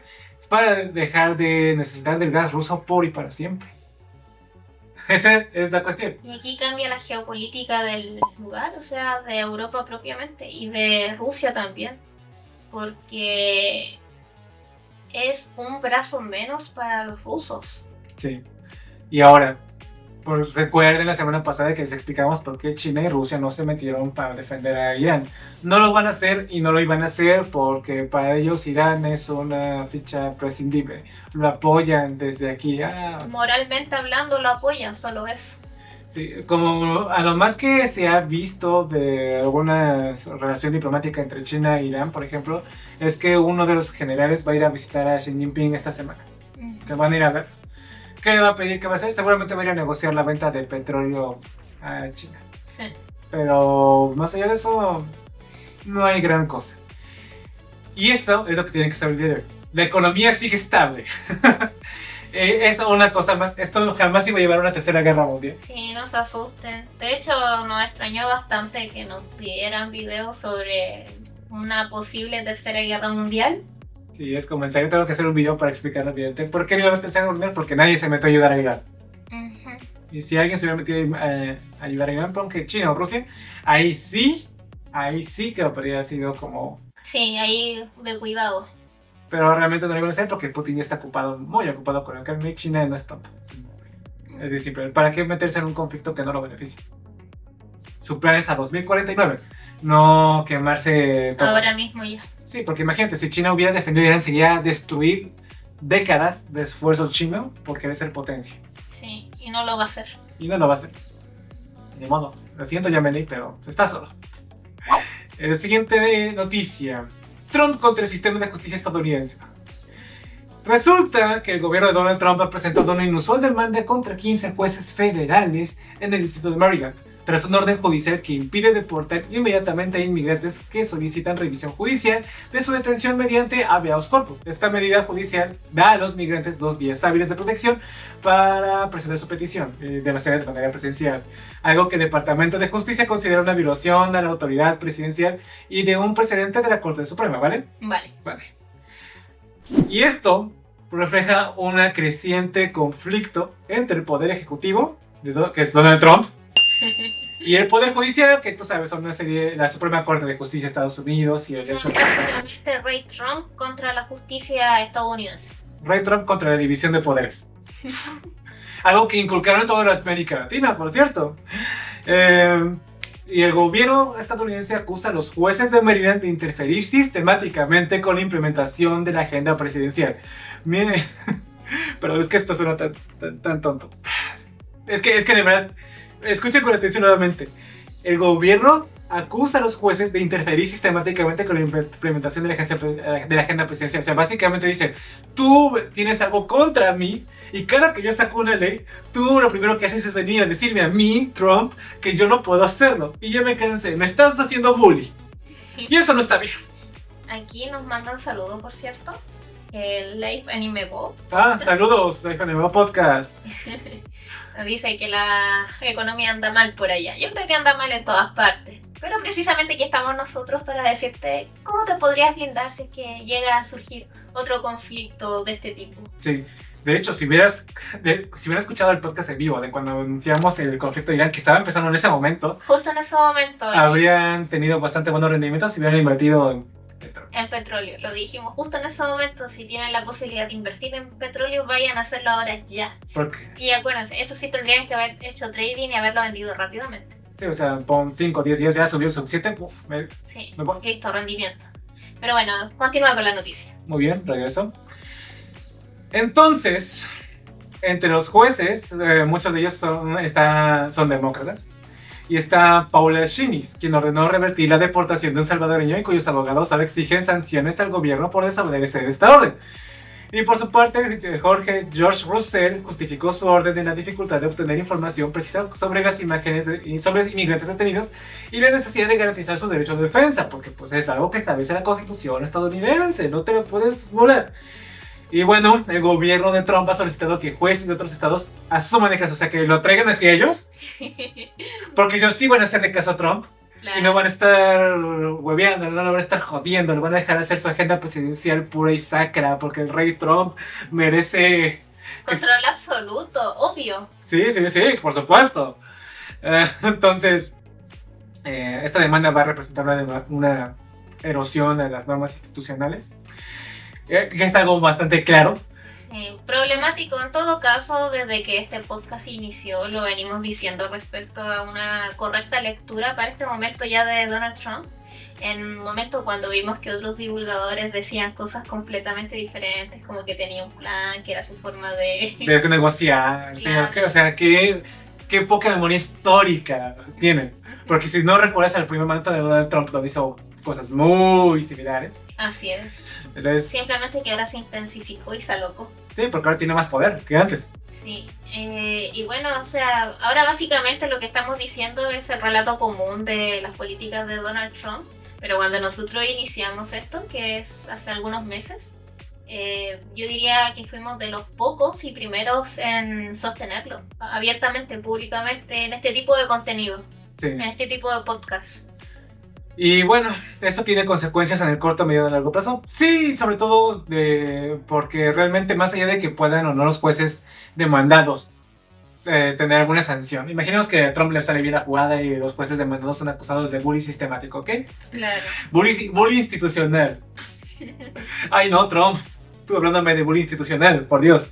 Speaker 1: para dejar de necesitar del gas ruso por y para siempre. Esa es la cuestión.
Speaker 2: Y aquí cambia la geopolítica del lugar, o sea, de Europa propiamente y de Rusia también, porque es un brazo menos para los rusos.
Speaker 1: Sí. Y ahora, pues recuerden la semana pasada que les explicamos por qué China y Rusia no se metieron para defender a Irán. No lo van a hacer y no lo iban a hacer porque para ellos Irán es una ficha prescindible. Lo apoyan desde aquí.
Speaker 2: Moralmente hablando lo apoyan, solo eso.
Speaker 1: Sí, como a lo más que se ha visto de alguna relación diplomática entre China e Irán, por ejemplo, es que uno de los generales va a ir a visitar a Xi Jinping esta semana. Que van a ir a ver. ¿Qué le va a pedir? ¿Qué va a hacer? Seguramente va a ir a negociar la venta de petróleo a China.
Speaker 2: Sí.
Speaker 1: Pero más allá de eso, no hay gran cosa. Y eso es lo que tiene que saber el día de hoy. La economía sigue estable. Es una cosa más. Esto jamás iba a llevar a una tercera guerra mundial.
Speaker 2: Sí, no se asusten. De hecho, nos extrañó bastante que nos pidieran videos sobre una posible tercera guerra mundial.
Speaker 1: Sí, es como en serio tengo que hacer un video para explicar evidente por qué no iba a tercera guerra mundial, porque nadie se metió a ayudar a Irán. Y si alguien se hubiera metido a ayudar a Irán, aunque China o Rusia, ahí sí que habría sido como...
Speaker 2: Sí, ahí de cuidado.
Speaker 1: Pero realmente no lo iban a hacer porque Putin ya está muy ocupado con el cambio y China no es tonto. Es decir, ¿para qué meterse en un conflicto que no lo beneficie? Su plan es a 2049, no quemarse todo.
Speaker 2: Ahora mismo ya.
Speaker 1: Sí, porque imagínate, si China hubiera defendido Irán, sería destruir décadas de esfuerzo chino por querer ser potencia.
Speaker 2: Sí, y no lo va a hacer.
Speaker 1: Y no lo va a hacer. Ni modo, lo siento Yamenei, pero está solo. El siguiente noticia. Trump contra el sistema de justicia estadounidense. Resulta que el gobierno de Donald Trump ha presentado una inusual demanda contra 15 jueces federales en el distrito de Maryland, tras una orden judicial que impide deportar inmediatamente a inmigrantes que solicitan revisión judicial de su detención mediante habeas corpus. Esta medida judicial da a los migrantes 2 días hábiles de protección para presentar su petición de la sede de manera presencial, algo que el Departamento de Justicia considera una violación a la autoridad presidencial y de un precedente de la Corte Suprema, ¿vale?
Speaker 2: Vale.
Speaker 1: Y esto refleja una creciente conflicto entre el poder ejecutivo, que es Donald Trump, y el poder judicial, que tú sabes, son una serie, la Suprema Corte de Justicia de Estados Unidos y el hecho
Speaker 2: Básicamente Rey Trump contra la justicia estadounidense.
Speaker 1: Rey Trump contra la división de poderes. Algo que inculcaron en toda América Latina, por cierto. Y el gobierno estadounidense acusa a los jueces de Maryland de interferir sistemáticamente con la implementación de la agenda presidencial. Mire, pero es que esto suena tan tonto. Es que de verdad, escuchen con atención nuevamente. El gobierno acusa a los jueces de interferir sistemáticamente con la implementación de la agenda presidencial. O sea, básicamente dicen, tú tienes algo contra mí y cada que yo saco una ley, tú lo primero que haces es venir a decirme a mí, Trump, que yo no puedo hacerlo. Y yo me cansé, me estás haciendo bully. Y eso no está bien.
Speaker 2: Aquí nos mandan saludos, por cierto. El Life Anime Bob.
Speaker 1: Saludos, Life Anime Bob Podcast.
Speaker 2: Dice que la economía anda mal por allá. Yo creo que anda mal en todas partes. Pero precisamente aquí estamos nosotros para decirte cómo te podrías blindar si es que llega a surgir otro conflicto de este tipo.
Speaker 1: Sí. De hecho, si hubieras escuchado el podcast en vivo de cuando anunciamos el conflicto de Irán, que estaba empezando en ese momento,
Speaker 2: justo en ese momento,
Speaker 1: habrían tenido bastante buenos rendimientos si hubieran invertido en petróleo.
Speaker 2: En petróleo, lo dijimos justo en ese momento. Si tienen la posibilidad de invertir en petróleo, vayan a hacerlo ahora ya. Y acuérdense, eso sí tendrían que haber hecho trading y haberlo vendido rápidamente.
Speaker 1: Sí, o sea, pon 5 o 10 días, ya subió suficiente.
Speaker 2: Sí,
Speaker 1: me voy.
Speaker 2: listo, rendimiento. Pero bueno, continúa con la noticia.
Speaker 1: Muy bien, regreso. Entonces, entre los jueces, muchos de ellos son demócratas. Y está Paula Shinis, quien ordenó revertir la deportación de un salvadoreño y cuyos abogados ahora exigen sanciones al gobierno por desobedecer esta orden. Y por su parte, George Russell justificó su orden en la dificultad de obtener información precisa sobre las imágenes sobre inmigrantes detenidos y la necesidad de garantizar su derecho de defensa, porque pues es algo que establece la Constitución estadounidense, no te lo puedes volar. Y bueno, el gobierno de Trump ha solicitado que jueces de otros estados asuman el caso, o sea, que lo traigan hacia ellos, porque ellos sí van a hacerle caso a Trump. Claro. Y no van a estar hueveando, no lo van a estar jodiendo, le van a dejar hacer su agenda presidencial pura y sacra, porque el rey Trump merece...
Speaker 2: Control absoluto, obvio.
Speaker 1: Sí, por supuesto. Entonces, esta demanda va a representar una erosión de las normas institucionales, que es algo bastante claro.
Speaker 2: Problemático en todo caso. Desde que este podcast inició lo venimos diciendo respecto a una correcta lectura para este momento ya de Donald Trump. En un momento cuando vimos que otros divulgadores decían cosas completamente diferentes, como que tenía un plan, que era su forma de
Speaker 1: negociar, claro. Señor, o sea, qué poca memoria histórica tienen, porque si no recuerdas al primer mandato de Donald Trump, lo hizo cosas muy similares.
Speaker 2: Así es.
Speaker 1: Entonces,
Speaker 2: simplemente que ahora se intensificó y se loco.
Speaker 1: Sí, porque ahora tiene más poder que antes.
Speaker 2: Sí, y bueno, o sea, ahora básicamente lo que estamos diciendo es el relato común de las políticas de Donald Trump, pero cuando nosotros iniciamos esto, que es hace algunos meses, yo diría que fuimos de los pocos y primeros en sostenerlo abiertamente, públicamente, en este tipo de contenido, sí. En este tipo de podcast.
Speaker 1: Y bueno, ¿esto tiene consecuencias en el corto, medio y largo plazo? Sí, sobre todo porque realmente más allá de que puedan o no los jueces demandados tener alguna sanción. Imaginemos que a Trump le sale bien la jugada y los jueces demandados son acusados de bullying sistemático, ¿ok?
Speaker 2: Claro.
Speaker 1: Bullying institucional. Ay no, Trump, tú hablándome de bullying institucional, por Dios.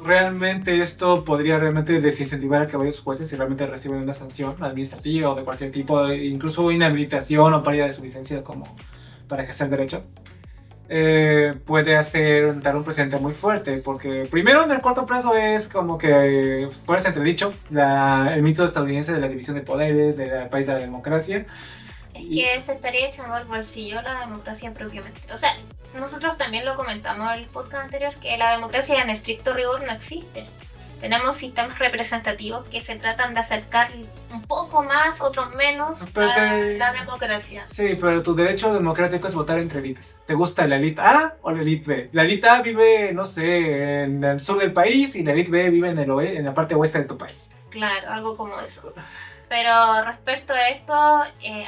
Speaker 1: Realmente esto podría realmente desincentivar a que varios jueces si realmente reciben una sanción administrativa o de cualquier tipo, incluso inhabilitación o pérdida de su licencia como para ejercer derecho. Puede dar un precedente muy fuerte, porque primero en el corto plazo es como que puede ser entredicho el mito estadounidense de la división de poderes, del país de la democracia.
Speaker 2: Es que se estaría echando al bolsillo la democracia propiamente. O sea, nosotros también lo comentamos en el podcast anterior, que la democracia en estricto rigor no existe. Tenemos sistemas representativos que se tratan de acercar un poco más, otros menos, a la democracia.
Speaker 1: Sí, pero tu derecho democrático es votar entre élites. ¿Te gusta la élite A o la élite B? La élite A vive, no sé, en el sur del país y la élite B vive en la parte oeste de tu país.
Speaker 2: Claro, algo como eso. Pero respecto a esto,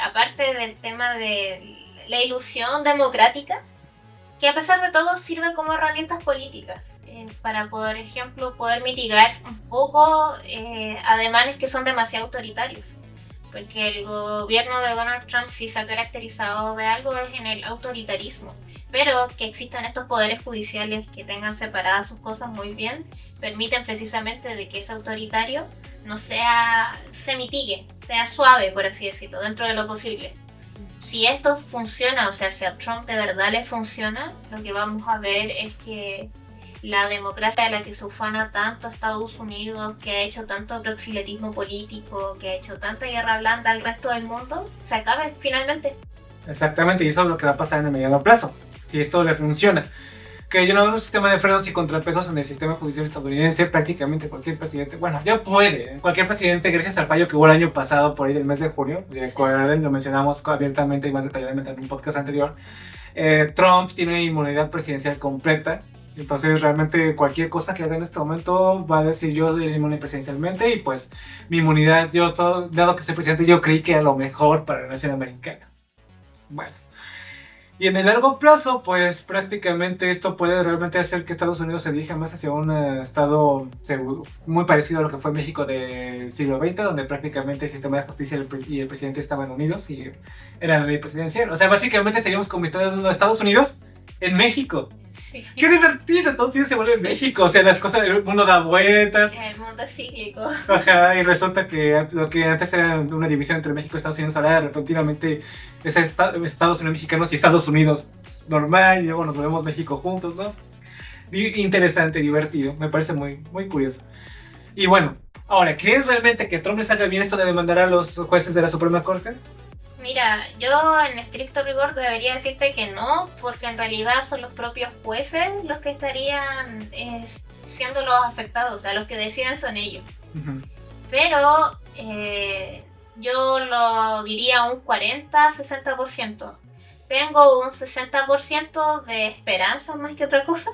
Speaker 2: aparte del tema de la ilusión democrática, que a pesar de todo sirven como herramientas políticas para, por ejemplo, poder mitigar un poco ademanes que son demasiado autoritarios. Porque el gobierno de Donald Trump sí se ha caracterizado de algo es en el autoritarismo. Pero que existan estos poderes judiciales que tengan separadas sus cosas muy bien, permiten precisamente de que ese autoritario no se mitigue, sea suave, por así decirlo, dentro de lo posible. Si esto funciona, o sea, si a Trump de verdad le funciona, lo que vamos a ver es que la democracia de la que se ufana tanto Estados Unidos, que ha hecho tanto proselitismo político, que ha hecho tanta guerra blanda al resto del mundo, se acabe finalmente.
Speaker 1: Exactamente, y eso es lo que va a pasar en el mediano plazo, si esto le funciona. Que yo no veo un sistema de frenos y contrapesos en el sistema judicial estadounidense. Prácticamente cualquier presidente, bueno, ya puede, cualquier presidente, gracias al fallo que hubo el año pasado, por ahí del mes de junio, recuerden, lo mencionamos abiertamente y más detalladamente en un podcast anterior, Trump tiene inmunidad presidencial completa. Entonces realmente cualquier cosa que haga en este momento va a decir yo soy inmune presidencialmente y pues mi inmunidad, dado que soy presidente, yo creí que era lo mejor para la nación americana. Bueno, y en el largo plazo pues prácticamente esto puede realmente hacer que Estados Unidos se dirija más hacia un estado muy parecido a lo que fue México del siglo XX, donde prácticamente el sistema de justicia y el presidente estaban unidos y era la ley presidencial. O sea, básicamente estaríamos convirtiendo a Estados Unidos en México. Sí. ¡Qué divertido! Estados Unidos se vuelve México. O sea, las cosas, el mundo da vueltas.
Speaker 2: El mundo es cíclico.
Speaker 1: Ajá, y resulta que lo que antes era una división entre México y Estados Unidos, ahora repentinamente es Estados Unidos mexicanos y Estados Unidos normal, y luego nos volvemos México juntos, ¿no? Interesante, divertido, me parece muy, muy curioso. Y bueno, ahora, ¿qué es realmente que Trump le salga bien esto de demandar a los jueces de la Suprema Corte?
Speaker 2: Mira, yo en estricto rigor debería decirte que no, porque en realidad son los propios jueces los que estarían siendo los afectados, o sea, los que deciden son ellos. Uh-huh. Pero yo lo diría un 40-60%. Tengo un 60% de esperanza más que otra cosa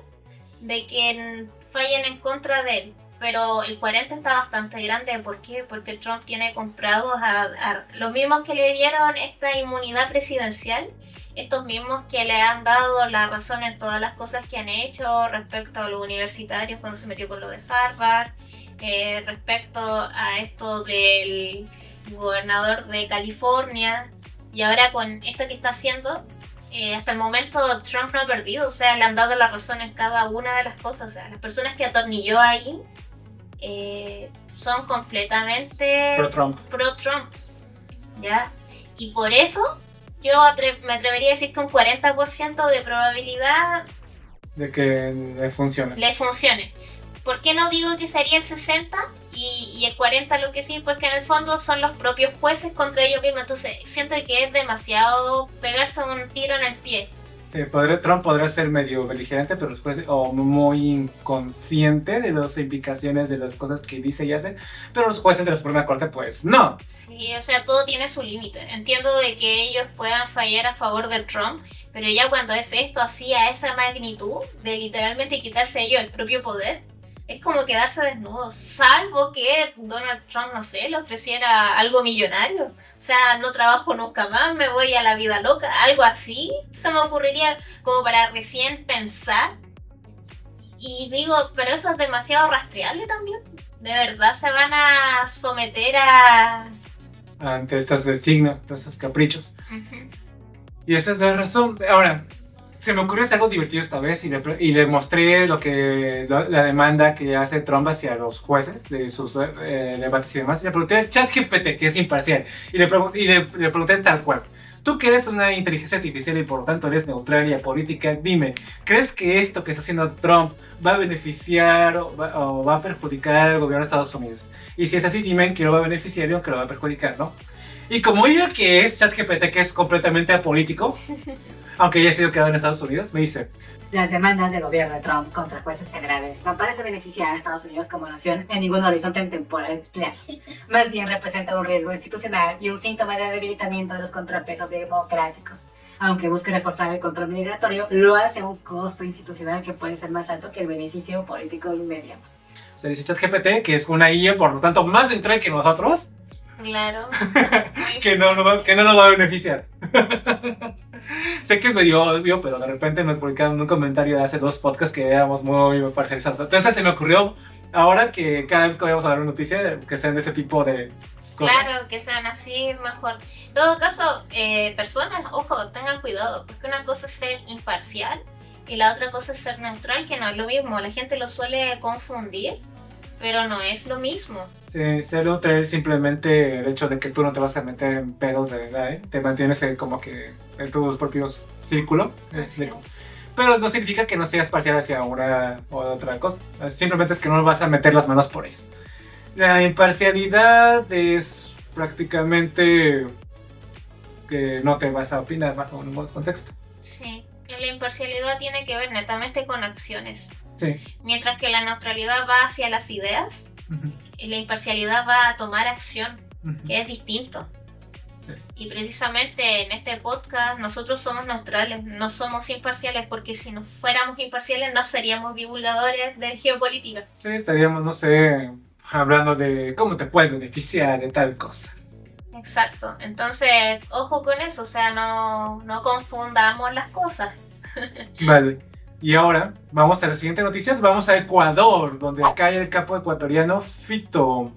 Speaker 2: de que fallen en contra de él. Pero el 40 está bastante grande. ¿Por qué? Porque Trump tiene comprados a los mismos que le dieron esta inmunidad presidencial, estos mismos que le han dado la razón en todas las cosas que han hecho respecto a los universitarios cuando se metió con lo de Harvard, respecto a esto del gobernador de California, y ahora con esto que está haciendo, hasta el momento Trump no ha perdido, o sea, le han dado la razón en cada una de las cosas. O sea, las personas que atornilló ahí son completamente pro-Trump, ¿ya? Y por eso yo me atrevería a decir que un 40% de probabilidad
Speaker 1: de que le
Speaker 2: funcione. ¿Por qué no digo que sería el 60% y el 40% lo que sí? Porque en el fondo son los propios jueces contra ellos mismos, entonces siento que es demasiado pegarse un tiro en el pie.
Speaker 1: Sí, Trump podrá ser medio beligerante, pero después, o muy inconsciente de las implicaciones de las cosas que dice y hace, pero los jueces de la Suprema Corte, pues, no.
Speaker 2: Sí, o sea, todo tiene su límite. Entiendo de que ellos puedan fallar a favor de Trump, pero ya cuando es esto así a esa magnitud, de literalmente quitarse ellos el propio poder, es como quedarse desnudos, salvo que Donald Trump, no sé, le ofreciera algo millonario. O sea, no trabajo nunca más, me voy a la vida loca, algo así. Se me ocurriría como para recién pensar. Y digo, pero eso es demasiado rastreable también. ¿De verdad se van a someter
Speaker 1: ante estos designios, estos caprichos?
Speaker 2: Uh-huh.
Speaker 1: Y esa es la razón. Ahora, se me ocurrió algo divertido esta vez y le mostré la demanda que hace Trump hacia los jueces de sus debates y demás. Y le pregunté a ChatGPT, que es imparcial, y le pregunté tal cual: tú que eres una inteligencia artificial y por lo tanto eres neutral y apolítica, dime, ¿crees que esto que está haciendo Trump va a beneficiar o va a perjudicar al gobierno de Estados Unidos? Y si es así, dime que lo va a beneficiar y que lo va a perjudicar, ¿no? Y como ella que es ChatGPT, que es completamente apolítico, aunque ya ha sido creado en Estados Unidos, me dice:
Speaker 4: las demandas del gobierno de Trump contra jueces federales no parece beneficiar a Estados Unidos como nación en ningún horizonte temporal claro. Más bien representa un riesgo institucional y un síntoma de debilitamiento de los contrapesos democráticos. Aunque busque reforzar el control migratorio, lo hace a un costo institucional que puede ser más alto que el beneficio político inmediato.
Speaker 1: Se dice ChatGPT, que es una IA, por lo tanto, más neutral que nosotros.
Speaker 2: Claro.
Speaker 1: que no nos va a beneficiar. Sé que es medio obvio, pero de repente me publicaron un comentario de hace 2 podcasts que éramos muy parcializados. Entonces se me ocurrió ahora que cada vez que vayamos a dar una noticia, que sean de ese tipo de cosas.
Speaker 2: Claro, que sean así, mejor. En todo caso, personas, ojo, tengan cuidado, porque una cosa es ser imparcial y la otra cosa es ser neutral, que no es lo mismo. La gente lo suele confundir, pero no es lo mismo.
Speaker 1: Sí, ser neutral es simplemente el hecho de que tú no te vas a meter en pedos de verdad, ¿eh? Te mantienes como que en tus propios círculos.
Speaker 2: Así es.
Speaker 1: Pero no significa que no seas parcial hacia una o otra cosa. Simplemente es que no vas a meter las manos por ellos. La imparcialidad es prácticamente que no te vas a opinar bajo ningún contexto.
Speaker 2: Sí, y la imparcialidad tiene que ver netamente con acciones.
Speaker 1: Sí.
Speaker 2: Mientras que la neutralidad va hacia las ideas
Speaker 1: Ujú,
Speaker 2: y la imparcialidad va a tomar acción,
Speaker 1: ujú.
Speaker 2: que es distinto.
Speaker 1: Sí.
Speaker 2: Y precisamente en este podcast nosotros somos neutrales, no somos imparciales, porque si no fuéramos imparciales no seríamos divulgadores de geopolítica.
Speaker 1: Sí, estaríamos, no sé, hablando de cómo te puedes beneficiar de tal cosa.
Speaker 2: Exacto, entonces ojo con eso, o sea, no confundamos las cosas.
Speaker 1: Vale. Y ahora vamos a la siguiente noticia. Vamos a Ecuador, donde cae el capo ecuatoriano Fito.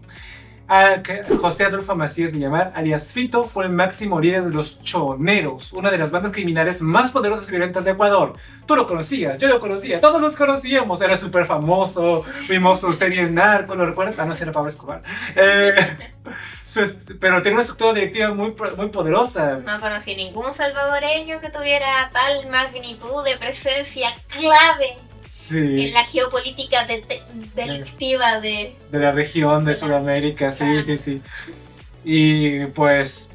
Speaker 1: José Adolfo Macías Villamar, alias Fito, fue el máximo líder de los Choneros, una de las bandas criminales más poderosas y violentas de Ecuador. Tú lo conocías, yo lo conocía, todos los conocíamos, era súper famoso, vimos su serie Narco, ¿lo recuerdas? Ah, no, sí, era Pablo Escobar. Pero tiene una estructura directiva muy poderosa.
Speaker 2: No conocí ningún salvadoreño que tuviera tal magnitud de presencia clave
Speaker 1: Sí.
Speaker 2: en la geopolítica delictiva de...
Speaker 1: De la región de
Speaker 2: De la-
Speaker 1: Sudamérica, sí,
Speaker 2: Claro.
Speaker 1: sí, sí. Y pues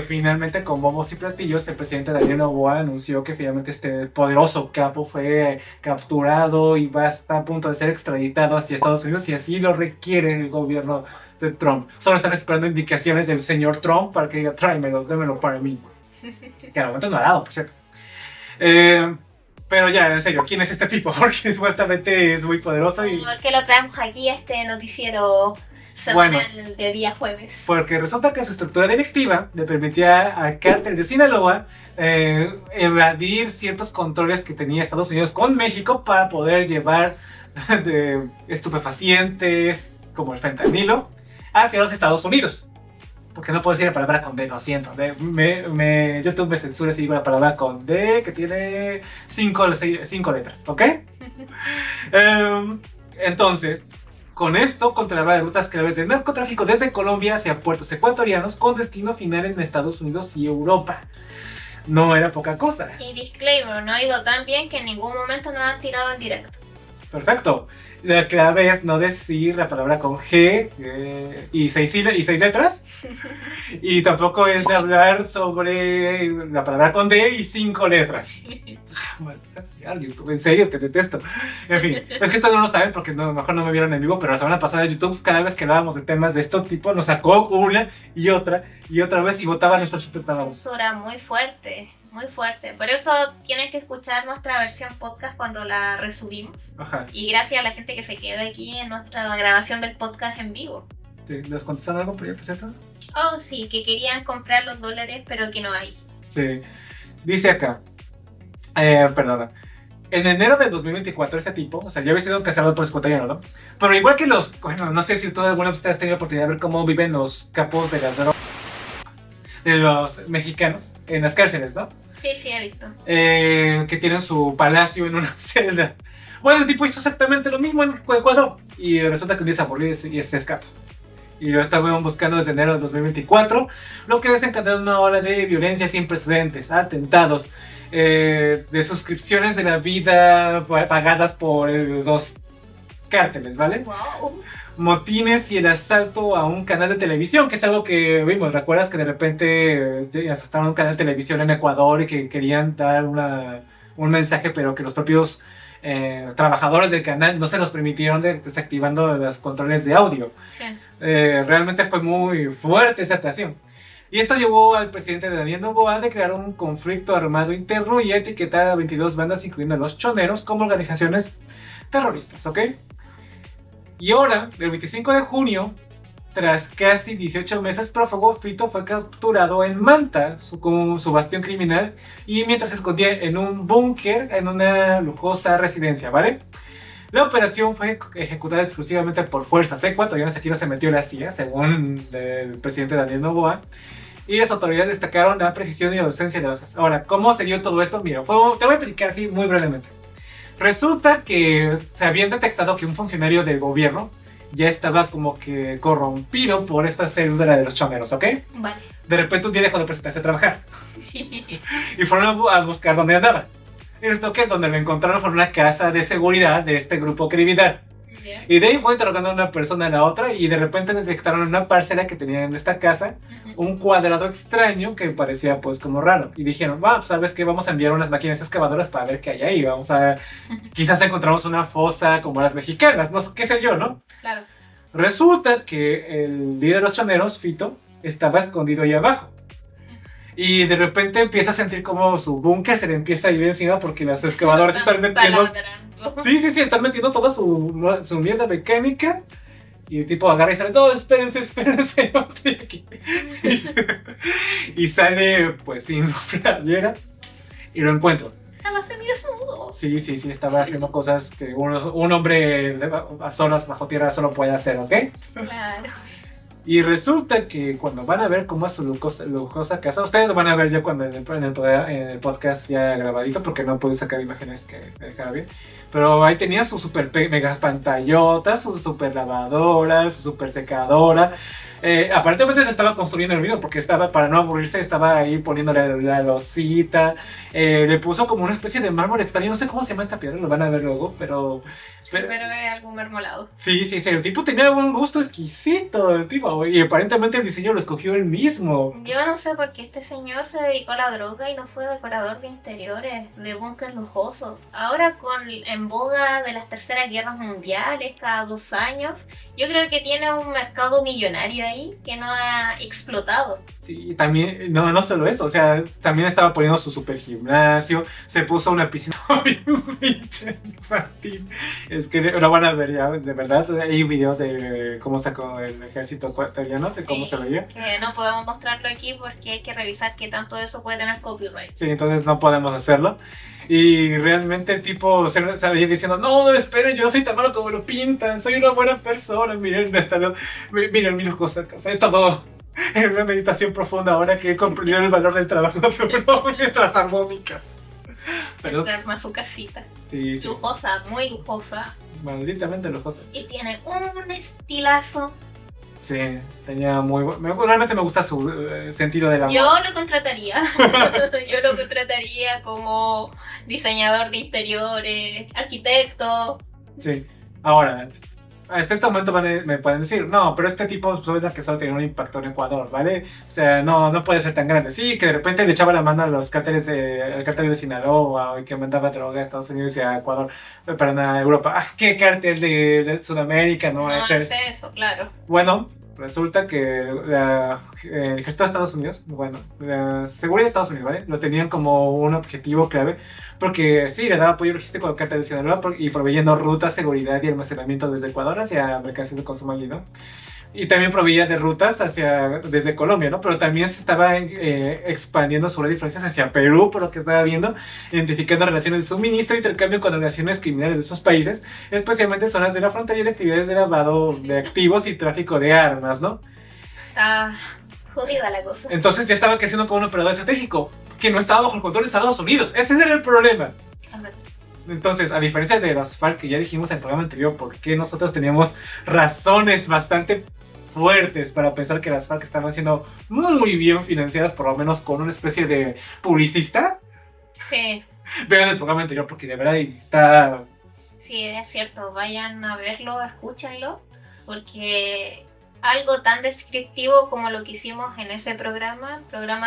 Speaker 1: finalmente con bombos y platillos el presidente Daniel Noboa anunció que finalmente este poderoso capo fue capturado y va a estar a punto de ser extraditado hacia Estados Unidos, y así lo requiere el gobierno de Trump. Solo están esperando indicaciones del señor Trump para que diga, tráemelo, démelo para mí. Que al momento no ha dado, por cierto. Pero ya, en serio, ¿quién es este tipo? Porque supuestamente es muy poderoso y...
Speaker 2: ¿Por qué lo traemos aquí a este noticiero semanal de día jueves?
Speaker 1: Porque resulta que su estructura delictiva le permitía al cártel de Sinaloa evadir ciertos controles que tenía Estados Unidos con México para poder llevar de estupefacientes como el fentanilo hacia los Estados Unidos. Porque no puedo decir la palabra con D, lo siento. YouTube me censura si digo la palabra con D, que tiene 5 letras, ¿ok? Entonces, con esto controlaba rutas claves de narcotráfico desde Colombia hacia puertos ecuatorianos con destino final en Estados Unidos y Europa. No era poca cosa.
Speaker 2: Y disclaimer, no ha ido tan bien que en ningún momento nos han tirado en directo.
Speaker 1: Perfecto. La clave es no decir la palabra con G y 6 letras. Y tampoco es hablar sobre la palabra con D y 5 letras. Maldita sea, YouTube, en serio, te detesto. En fin, es que esto no lo saben porque a lo mejor no me vieron en vivo, pero la semana pasada YouTube, cada vez que hablábamos de temas de estos tipos, nos sacó una y otra vez y votaba a nuestros espectadores.
Speaker 2: Censura muy fuerte, muy fuerte. Por eso tienen que escuchar nuestra versión podcast cuando la resubimos.
Speaker 1: Ajá.
Speaker 2: Y gracias a la gente que se queda aquí en nuestra grabación del podcast en vivo.
Speaker 1: Sí, ¿les contestaron algo por ahí, presenta?
Speaker 2: Oh, sí, que querían comprar los dólares, pero que no hay.
Speaker 1: Sí. Dice acá. Perdona. En enero de 2024 este tipo, o sea, ya había sido encarcelado por ecuatoriano, ¿no? Pero igual que los, bueno, no sé si tú alguna vez has tenido la oportunidad de ver cómo viven los capos de la droga de los mexicanos en las cárceles, ¿no?
Speaker 2: Sí, sí, he visto.
Speaker 1: Que tienen su palacio en una celda. Bueno, ese tipo hizo exactamente lo mismo en Ecuador y resulta que un día se aburrió y se escapa. Y lo estaban buscando desde enero de 2024, lo que desencadenó una ola de violencia sin precedentes, atentados, de suscripciones de la vida pagadas por los cárteles, ¿vale?
Speaker 2: Wow.
Speaker 1: Motines y el asalto a un canal de televisión, que es algo que vimos. ¿Recuerdas que de repente asaltaron a un canal de televisión en Ecuador y que querían dar un mensaje, pero que los propios trabajadores del canal no se los permitieron desactivando los controles de audio?
Speaker 2: Sí.
Speaker 1: Realmente fue muy fuerte esa actuación. Y esto llevó al presidente Daniel Noboa a declarar un conflicto armado interno y a etiquetar a 22 bandas, incluyendo a los choneros, como organizaciones terroristas, ¿ok? Y ahora, el 25 de junio, tras casi 18 meses prófugo, Fito fue capturado en Manta, con su bastión criminal, y mientras se escondía en un búnker en una lujosa residencia, ¿vale? La operación fue ejecutada exclusivamente por fuerzas ecuatorianas, aquí no se metió la CIA, según el presidente Daniel Noboa, y las autoridades destacaron la precisión y la ausencia de bajas. Ahora, ¿cómo se dio todo esto? Mira, te voy a explicar así muy brevemente. Resulta que se habían detectado que un funcionario del gobierno ya estaba como que corrompido por esta célula de los choneros, ¿ok?
Speaker 2: Vale.
Speaker 1: De repente un día dejó de presentarse a trabajar y fueron a buscar dónde andaba. Y esto que donde lo encontraron fue en una casa de seguridad de este grupo criminal.
Speaker 2: Yeah.
Speaker 1: Y de ahí fue interrogando a una persona a la otra y de repente detectaron en una parcela que tenían en esta casa un cuadrado extraño que parecía pues como raro. Y dijeron, pues sabes que vamos a enviar unas máquinas excavadoras para ver qué hay ahí. Vamos a... quizás encontramos una fosa como las mexicanas, no sé qué sé yo, ¿no?
Speaker 2: Claro.
Speaker 1: Resulta que el líder de los choneros, Fito, estaba escondido ahí abajo. Y de repente empieza a sentir como su búnker se le empieza a ir encima porque las excavadoras están metiendo... Sí, están metiendo toda su mierda mecánica. Y el tipo agarra y sale, no, espérense, no estoy aquí. Y sale pues sin playera y lo encuentro.
Speaker 2: Estaba semidesnudo.
Speaker 1: Sí, estaba haciendo cosas que un hombre a solas bajo tierra solo puede hacer, ¿ok?
Speaker 2: Claro.
Speaker 1: Y resulta que cuando van a ver cómo es su lujosa casa, ustedes lo van a ver ya cuando en el podcast ya grabadito, porque no pude sacar imágenes que me dejara bien. Pero ahí tenía su super mega pantallota, su super lavadora, su super secadora. Aparentemente se estaba construyendo el video porque estaba, para no aburrirse, estaba ahí poniéndole la losita. Le puso como una especie de mármol extraño, no sé cómo se llama esta piedra, lo van a ver luego, pero
Speaker 2: es algo mermolado.
Speaker 1: Sí, el tipo tenía un gusto exquisito, el tipo, y aparentemente el diseño lo escogió él mismo.
Speaker 2: Yo no sé por qué este señor se dedicó a la droga y no fue decorador de interiores, de búnker lujoso. Ahora en boga de las terceras guerras mundiales, cada 2 años, yo creo que tiene un mercado millonario ahí que no ha explotado.
Speaker 1: Sí, y también, no solo eso, o sea, también estaba poniendo su super gimnasio, se puso una piscina bien pinche infantil. Es que lo van a ver ya, de verdad, hay videos de cómo sacó el ejército ecuatoriano, de cómo se veía.
Speaker 2: Que no podemos mostrarlo aquí porque hay que revisar qué tanto de eso puede tener copyright.
Speaker 1: Sí, entonces no podemos hacerlo. Y realmente el tipo salía diciendo, no, esperen, yo no soy tan malo como lo pintan, soy una buena persona, miren mi lujosa casa, he estado en una meditación profunda ahora que he comprendido el valor del trabajo de uno mientras armónicas.
Speaker 2: Pero arma su casita.
Speaker 1: Sí.
Speaker 2: Lujosa, muy lujosa.
Speaker 1: Malditamente lujosa.
Speaker 2: Y tiene un estilazo.
Speaker 1: Sí, tenía realmente me gusta su sentido del amor.
Speaker 2: Yo lo contrataría. Yo lo contrataría como diseñador de interiores, arquitecto.
Speaker 1: Sí. Ahora, hasta este momento me pueden decir, no, pero este tipo suena que solo tenía un impacto en Ecuador, ¿vale? O sea, no puede ser tan grande. Sí, que de repente le echaba la mano a los cárteles al cártel de Sinaloa y que mandaba droga a Estados Unidos y a Ecuador, pero a Europa. ¿Qué cártel de Sudamérica no ha hecho
Speaker 2: eso? No sé eso, claro.
Speaker 1: Bueno, resulta que el ejército de Estados Unidos, la seguridad de Estados Unidos, ¿vale? Lo tenían como un objetivo clave, porque sí, le daba apoyo logístico al cártel de Sinaloa y proveyendo rutas, seguridad y almacenamiento desde Ecuador hacia mercancías de consumo allí, ¿no? Y también proveía de rutas desde Colombia, ¿no? Pero también se estaba expandiendo sus influencias hacia Perú, por lo que estaba viendo, identificando relaciones de suministro e intercambio con organizaciones criminales de esos países, especialmente zonas de la frontera y de actividades de lavado de activos y tráfico de armas, ¿no?
Speaker 2: Está jodida la cosa.
Speaker 1: Entonces ya estaba creciendo como un operador estratégico, que no estaba bajo el control de Estados Unidos. Ese era el problema. Entonces, a diferencia de las FARC, que ya dijimos en el programa anterior, porque nosotros teníamos razones bastante fuertes para pensar que las FARC estaban siendo muy bien financiadas, por lo menos con una especie de publicista.
Speaker 2: Sí.
Speaker 1: Vean el programa anterior porque de verdad está...
Speaker 2: Sí, es cierto, vayan a verlo, escúchenlo, porque algo tan descriptivo como lo que hicimos en ese programa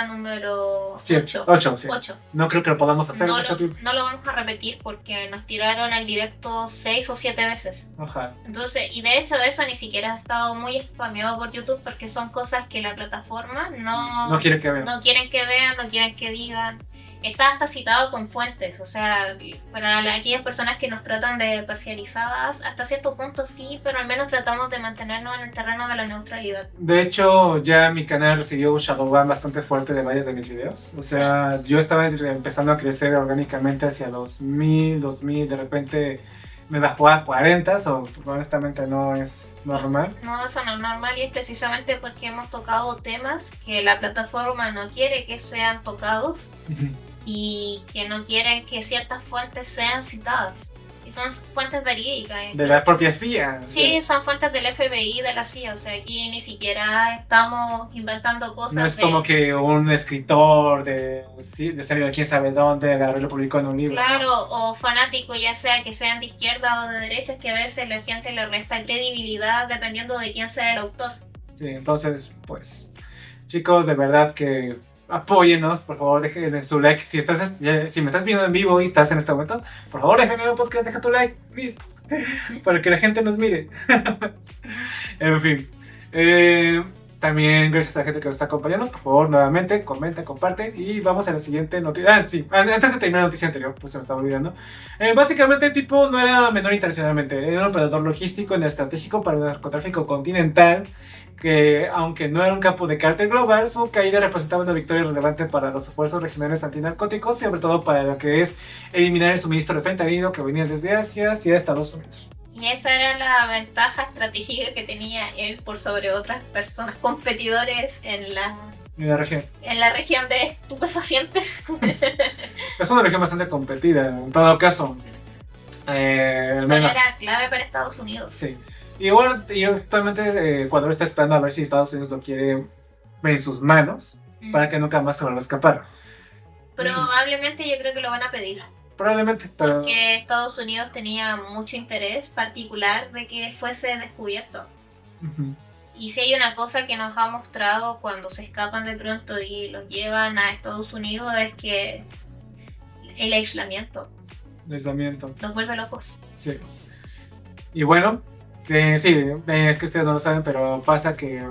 Speaker 2: número 8.
Speaker 1: Sí. No creo que lo podamos hacer
Speaker 2: No
Speaker 1: mucho tiempo.
Speaker 2: no lo vamos a repetir porque nos tiraron el directo 6 o 7 veces.
Speaker 1: Ojalá.
Speaker 2: Entonces, y de hecho eso ni siquiera ha estado muy spameado por YouTube porque son cosas que la plataforma no
Speaker 1: quiere que vean.
Speaker 2: No quieren que vean, no quieren que digan. está hasta citado con fuentes, o sea, para aquellas personas que nos tratan de parcializadas, hasta cierto punto sí, pero al menos tratamos de mantenernos en el terreno de la neutralidad.
Speaker 1: De hecho, ya mi canal recibió un shadowban bastante fuerte de varios de mis videos. O sea, yo estaba empezando a crecer orgánicamente hacia los 1000, 2000, de repente me bajó a 40, o honestamente no es normal.
Speaker 2: No, eso no es normal y es precisamente porque hemos tocado temas que la plataforma no quiere que sean tocados y que no quieren que ciertas fuentes sean citadas. Y son fuentes verídicas.
Speaker 1: De la propia CIA.
Speaker 2: Sí, son fuentes del FBI y de la CIA. O sea, aquí ni siquiera estamos inventando cosas.
Speaker 1: No es como que un escritor de serio de quién sabe dónde agarró y lo publicó en un libro.
Speaker 2: Claro, o fanáticos, ya sea que sean de izquierda o de derecha, que a veces la gente le resta credibilidad dependiendo de quién sea el autor.
Speaker 1: Sí, entonces, pues, chicos, de verdad que apóyennos, por favor, dejen su like. Si me estás viendo en vivo y estás en este momento, por favor, déjenme un podcast, deja tu like, please, para que la gente nos mire. En fin, también gracias a la gente que nos está acompañando. Por favor, nuevamente, comenta, comparte y vamos a la siguiente noticia. Sí, antes de terminar la noticia anterior, pues se me estaba olvidando. Básicamente el tipo no era menor internacionalmente, era un operador logístico y estratégico para el narcotráfico continental, que aunque no era un campo de cártel global, su caída representaba una victoria relevante para los esfuerzos regionales antinarcóticos, sobre todo para lo que es eliminar el suministro de fentanilo que venía desde Asia hacia Estados Unidos.
Speaker 2: Y esa era la ventaja estratégica que tenía él por sobre otras personas, competidores en la región de estupefacientes.
Speaker 1: Es una región bastante competida, en todo caso.
Speaker 2: Era clave para Estados Unidos.
Speaker 1: Sí. Y bueno, y actualmente Ecuador está esperando a ver si Estados Unidos lo quiere en sus manos para que nunca más se vuelva a escapar.
Speaker 2: Probablemente yo creo que lo van a pedir.
Speaker 1: Probablemente, pero...
Speaker 2: Porque Estados Unidos tenía mucho interés particular de que fuese descubierto. Y si hay una cosa que nos ha mostrado cuando se escapan de pronto y los llevan a Estados Unidos es que el aislamiento. Los vuelve locos.
Speaker 1: Sí. Y bueno... sí, es que ustedes no lo saben, pero pasa que,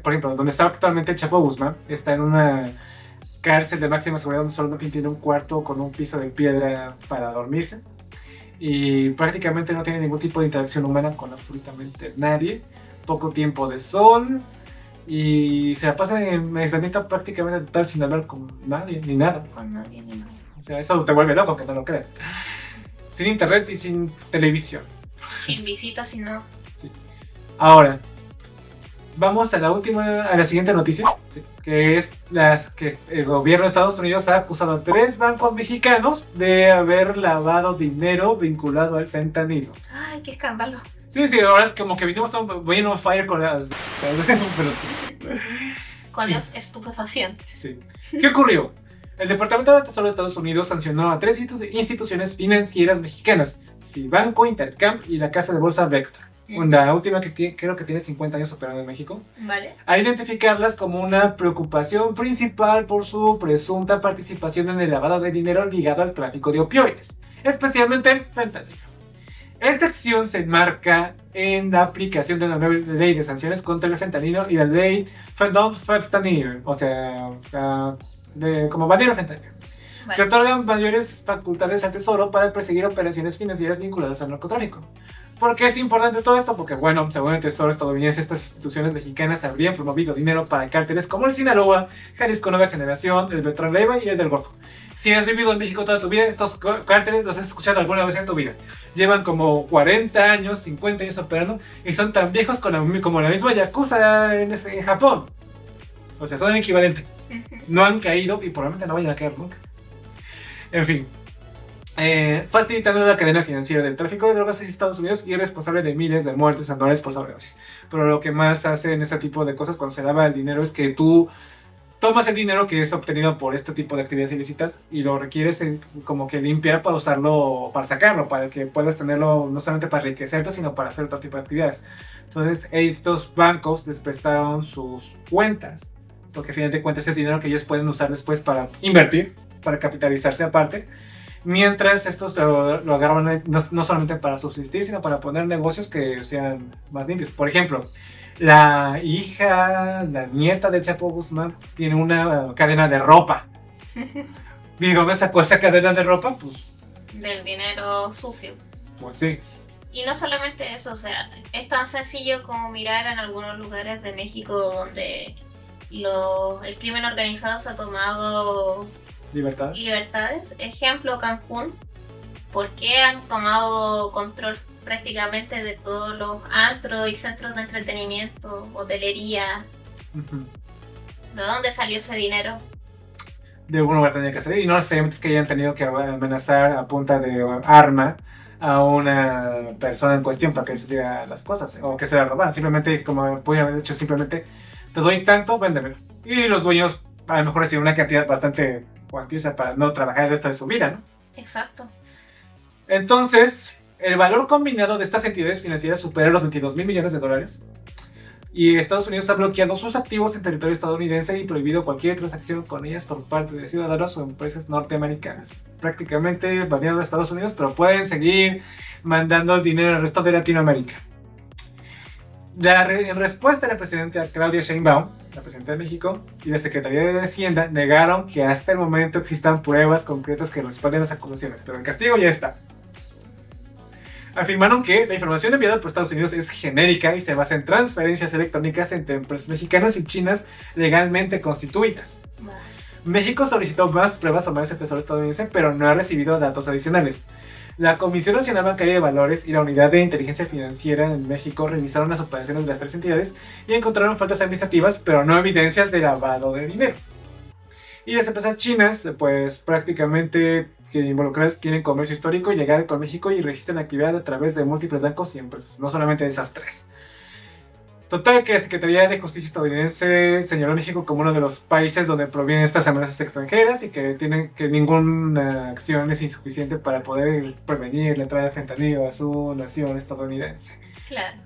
Speaker 1: por ejemplo, donde está actualmente el Chapo Guzmán, está en una cárcel de máxima seguridad donde solamente tiene un cuarto con un piso de piedra para dormirse y prácticamente no tiene ningún tipo de interacción humana con absolutamente nadie, poco tiempo de sol y se la pasa en aislamiento prácticamente total sin hablar con nadie, ni nada.
Speaker 2: Con nadie, ni nada.
Speaker 1: O sea, eso te vuelve loco, que no lo crean. Sin internet y sin televisión.
Speaker 2: Sin visitas, sin nada.
Speaker 1: Sí. Ahora, vamos a la siguiente noticia, sí, que es que el gobierno de Estados Unidos ha acusado a 3 bancos mexicanos de haber lavado dinero vinculado al fentanilo.
Speaker 2: Ay, qué escándalo.
Speaker 1: Sí, ahora es como que vinimos a un Wayne on Fire con las...
Speaker 2: con los estupefacientes.
Speaker 1: Sí. ¿Qué ocurrió? El Departamento de Tesoro de Estados Unidos sancionó a 3 instituciones financieras mexicanas, Cibanco, Intercam y la casa de bolsa Vector, la última que creo que tiene 50 años operando en México,
Speaker 2: vale,
Speaker 1: a identificarlas como una preocupación principal por su presunta participación en el lavado de dinero ligado al tráfico de opioides, especialmente el fentanilo. Esta acción se enmarca en la aplicación de la nueva ley de sanciones contra el fentanilo y la ley fentanyl, o sea, como bandera fentanilo, vale, que otorgan mayores facultades al Tesoro para perseguir operaciones financieras vinculadas al narcotráfico. ¿Por qué es importante todo esto? Porque, bueno, según el Tesoro estadounidense, estas instituciones mexicanas habrían promovido dinero para cárteles como el Sinaloa, Jalisco Nueva Generación, el Beltrán Leiva y el del Golfo. Si has vivido en México toda tu vida, estos cárteles los has escuchado alguna vez en tu vida. Llevan como 40 años, 50 años operando y son tan viejos como la misma Yakuza en Japón. O sea, son el equivalente. No han caído y probablemente no vayan a caer nunca. En fin. Facilitando la cadena financiera del tráfico de drogas en Estados Unidos y responsable de miles de muertes anuales por sobredosis. Pero lo que más hace en este tipo de cosas cuando se lava el dinero es que tú tomas el dinero que es obtenido por este tipo de actividades ilícitas y lo requieres como que limpiar para usarlo, para sacarlo, para que puedas tenerlo no solamente para enriquecerte, sino para hacer otro tipo de actividades. Entonces estos bancos les prestaron sus cuentas, porque al final de cuentas es dinero que ellos pueden usar después para invertir, para capitalizarse aparte, mientras estos lo agarran no solamente para subsistir, sino para poner negocios que sean más limpios. Por ejemplo, la nieta del Chapo Guzmán tiene una cadena de ropa. ¿De dónde sacó esa cadena de ropa?
Speaker 2: Del dinero sucio.
Speaker 1: Pues sí.
Speaker 2: Y no solamente eso, o sea, es tan sencillo como mirar en algunos lugares de México donde el crimen organizado se ha tomado
Speaker 1: Libertad.
Speaker 2: libertades. Ejemplo, Cancún. ¿Por qué han tomado control prácticamente de todos los antros y centros de entretenimiento, hotelería?
Speaker 1: Ujú.
Speaker 2: ¿De dónde salió ese dinero?
Speaker 1: De algún lugar tenía que salir. Y no necesariamente es que hayan tenido que amenazar a punta de arma a una persona en cuestión para que se diga las cosas o que se la robaran. Simplemente, como pudieran haber dicho, simplemente te doy tanto, véndemelo. Y los dueños a lo mejor reciben una cantidad bastante cuantiosa para no trabajar el resto de su vida, ¿no?
Speaker 2: Exacto.
Speaker 1: Entonces, el valor combinado de estas entidades financieras supera los 22 mil millones de dólares. Y Estados Unidos ha bloqueado sus activos en territorio estadounidense y prohibido cualquier transacción con ellas por parte de ciudadanos o empresas norteamericanas. Prácticamente baneado a Estados Unidos, pero pueden seguir mandando dinero al resto de Latinoamérica. En respuesta, la presidenta Claudia Sheinbaum, la presidenta de México, y la Secretaría de Hacienda negaron que hasta el momento existan pruebas concretas que responden a las acusaciones, pero el castigo ya está. Afirmaron que la información enviada por Estados Unidos es genérica y se basa en transferencias electrónicas entre empresas mexicanas y chinas legalmente constituidas. México solicitó más pruebas a más del Tesoro estadounidense, pero no ha recibido datos adicionales. La Comisión Nacional Bancaria de Valores y la Unidad de Inteligencia Financiera en México revisaron las operaciones de las tres entidades y encontraron faltas administrativas, pero no evidencias de lavado de dinero. Y las empresas chinas, pues prácticamente que involucradas tienen comercio histórico y legal con México y registran actividad a través de múltiples bancos y empresas, no solamente de esas tres. Total que la Secretaría de Justicia estadounidense señaló a México como uno de los países donde provienen estas amenazas extranjeras y que ninguna acción es insuficiente para poder prevenir la entrada de fentanilo a su nación estadounidense.
Speaker 2: Claro.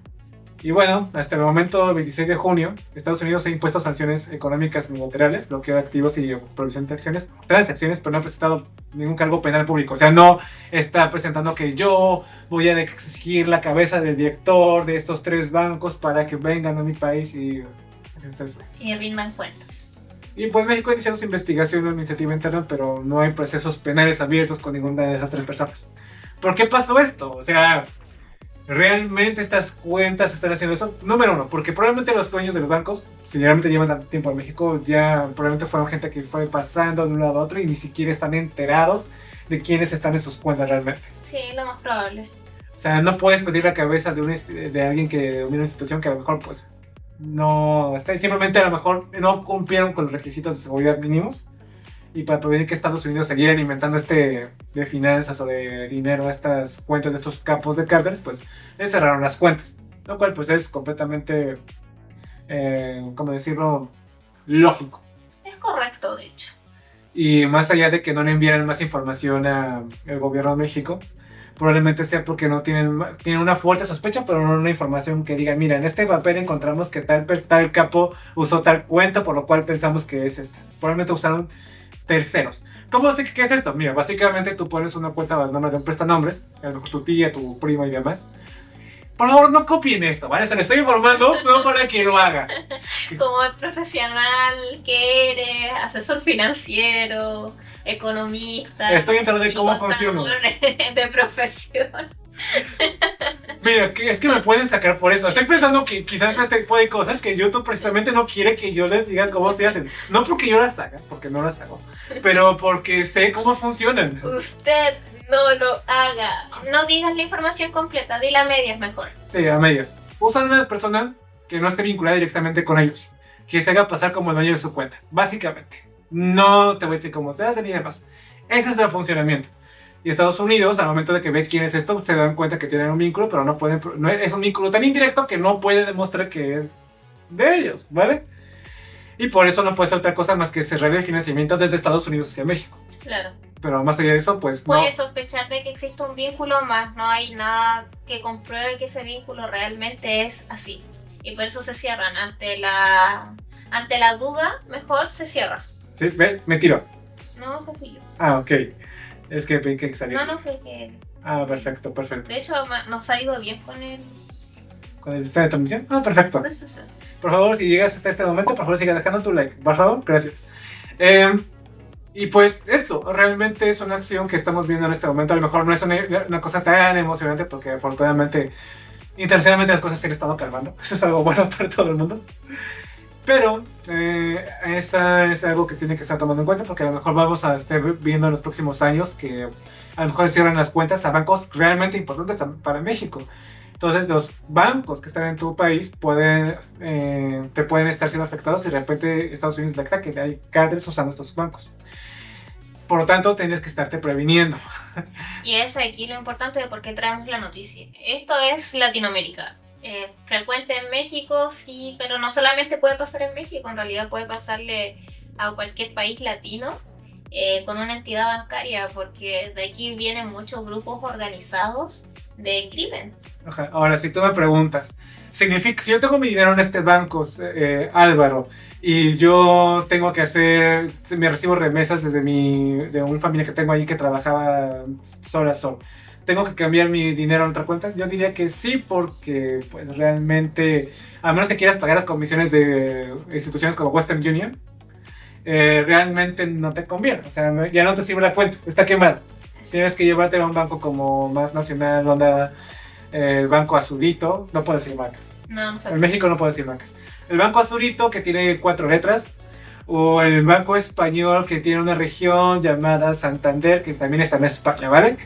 Speaker 1: Y bueno, hasta el momento, el 26 de junio, Estados Unidos ha impuesto sanciones económicas unilaterales, bloqueo de activos y prohibición de transacciones, pero no ha presentado ningún cargo penal público. O sea, no está presentando que yo voy a exigir la cabeza del director de estos tres bancos para que vengan a mi país y
Speaker 2: rindan cuentas.
Speaker 1: Y pues México ha iniciado su investigación administrativa interna, pero no hay procesos penales abiertos con ninguna de esas tres personas. ¿Por qué pasó esto? O sea, ¿realmente estas cuentas están haciendo eso? Número uno, porque probablemente los dueños de los bancos, si realmente llevan tanto tiempo en México, ya probablemente fueron gente que fue pasando de un lado a otro y ni siquiera están enterados de quiénes están en sus cuentas realmente.
Speaker 2: Sí, lo más probable.
Speaker 1: O sea, no puedes pedir la cabeza de alguien que domina una institución que a lo mejor pues no está, simplemente a lo mejor no cumplieron con los requisitos de seguridad mínimos. Y para prevenir que Estados Unidos siguiera alimentando de finanzas o de dinero a estas cuentas de estos capos de cárteles, pues les cerraron las cuentas. Lo cual pues es completamente, ¿cómo decirlo?, lógico.
Speaker 2: Es correcto, de hecho.
Speaker 1: Y más allá de que no le enviaran más información al gobierno de México, probablemente sea porque no tienen una fuerte sospecha, pero no una información que diga, mira, en este papel encontramos que tal capo usó tal cuenta, por lo cual pensamos que es esta. Probablemente usaron terceros. ¿Cómo sé qué es esto? Mira, básicamente tú pones una cuenta al nombre de un prestanombres, a lo mejor tu tía, tu prima y demás. Por favor, no copien esto, ¿vale? Se lo estoy informando, no para que lo haga.
Speaker 2: Como el profesional que eres, asesor financiero, economista.
Speaker 1: Estoy enterado de cómo funciona.
Speaker 2: De profesión.
Speaker 1: Mira, es que me pueden sacar por eso. Estoy pensando que quizás este tipo de cosas que YouTube precisamente no quiere que yo les diga cómo se hacen. No porque yo las haga, porque no las hago, pero porque sé cómo funcionan.
Speaker 2: Usted no lo haga. No digas la información completa, di la medias mejor.
Speaker 1: Sí, a medias. Usan una persona que no esté vinculada directamente con ellos, que se haga pasar como el dueño de su cuenta, básicamente. No te voy a decir cómo se hace ni demás. Ese es el funcionamiento. Y Estados Unidos, al momento de que ve quién es esto, se dan cuenta que tienen un vínculo, pero no es un vínculo tan indirecto que no puede demostrar que es de ellos, ¿vale? Y por eso no puede ser otra cosa más que cerrar el financiamiento desde Estados Unidos hacia México.
Speaker 2: Claro.
Speaker 1: Pero más allá de eso, pues no.
Speaker 2: Puede sospechar de que existe un vínculo, más no hay nada que compruebe que ese vínculo realmente es así. Y por eso se cierran. Ante la duda, mejor se cierra.
Speaker 1: ¿Sí? ¿Ves? Me tiró.
Speaker 2: No, eso fui yo.
Speaker 1: Ah, ok. Es que vi que salió.
Speaker 2: No fue que...
Speaker 1: Ah, perfecto.
Speaker 2: De hecho, nos ha ido bien con el...
Speaker 1: ¿Con el sistema de transmisión? Ah, perfecto. Por favor, si llegas hasta este momento, por favor siga dejando tu like. Por favor, gracias. Y pues esto realmente es una acción que estamos viendo en este momento. A lo mejor no es una cosa tan emocionante porque afortunadamente internacionalmente las cosas se han estado calmando. Eso es algo bueno para todo el mundo. Pero es algo que tiene que estar tomando en cuenta porque a lo mejor vamos a estar viendo en los próximos años que a lo mejor cierran las cuentas a bancos realmente importantes para México. Entonces los bancos que están en tu país te pueden estar siendo afectados y de repente Estados Unidos detecta que hay cárteles usando estos bancos. Por lo tanto, tienes que estarte previniendo.
Speaker 2: Y es aquí lo importante de por qué traemos la noticia. Esto es Latinoamérica. Frecuente en México, sí, pero no solamente puede pasar en México, en realidad puede pasarle a cualquier país latino con una entidad bancaria, porque de aquí vienen muchos grupos organizados de crimen.
Speaker 1: Ajá. Ahora, si tú me preguntas, significa, si yo tengo mi dinero en este banco, Álvaro, y yo tengo que me recibo remesas de una familia que tengo ahí que trabajaba sol a sol, ¿tengo que cambiar mi dinero a otra cuenta? Yo diría que sí, porque pues realmente, a menos que quieras pagar las comisiones de instituciones como Western Union, realmente no te conviene. O sea, ya no te sirve la cuenta, está quemada. Tienes que llevarte a un banco como más nacional, onda el Banco Azulito, no puedo decir marcas.
Speaker 2: No sé.
Speaker 1: En México no puedo decir marcas. El Banco Azulito, que tiene 4 letras, o el Banco Español, que tiene una región llamada Santander, que también está en España, ¿vale?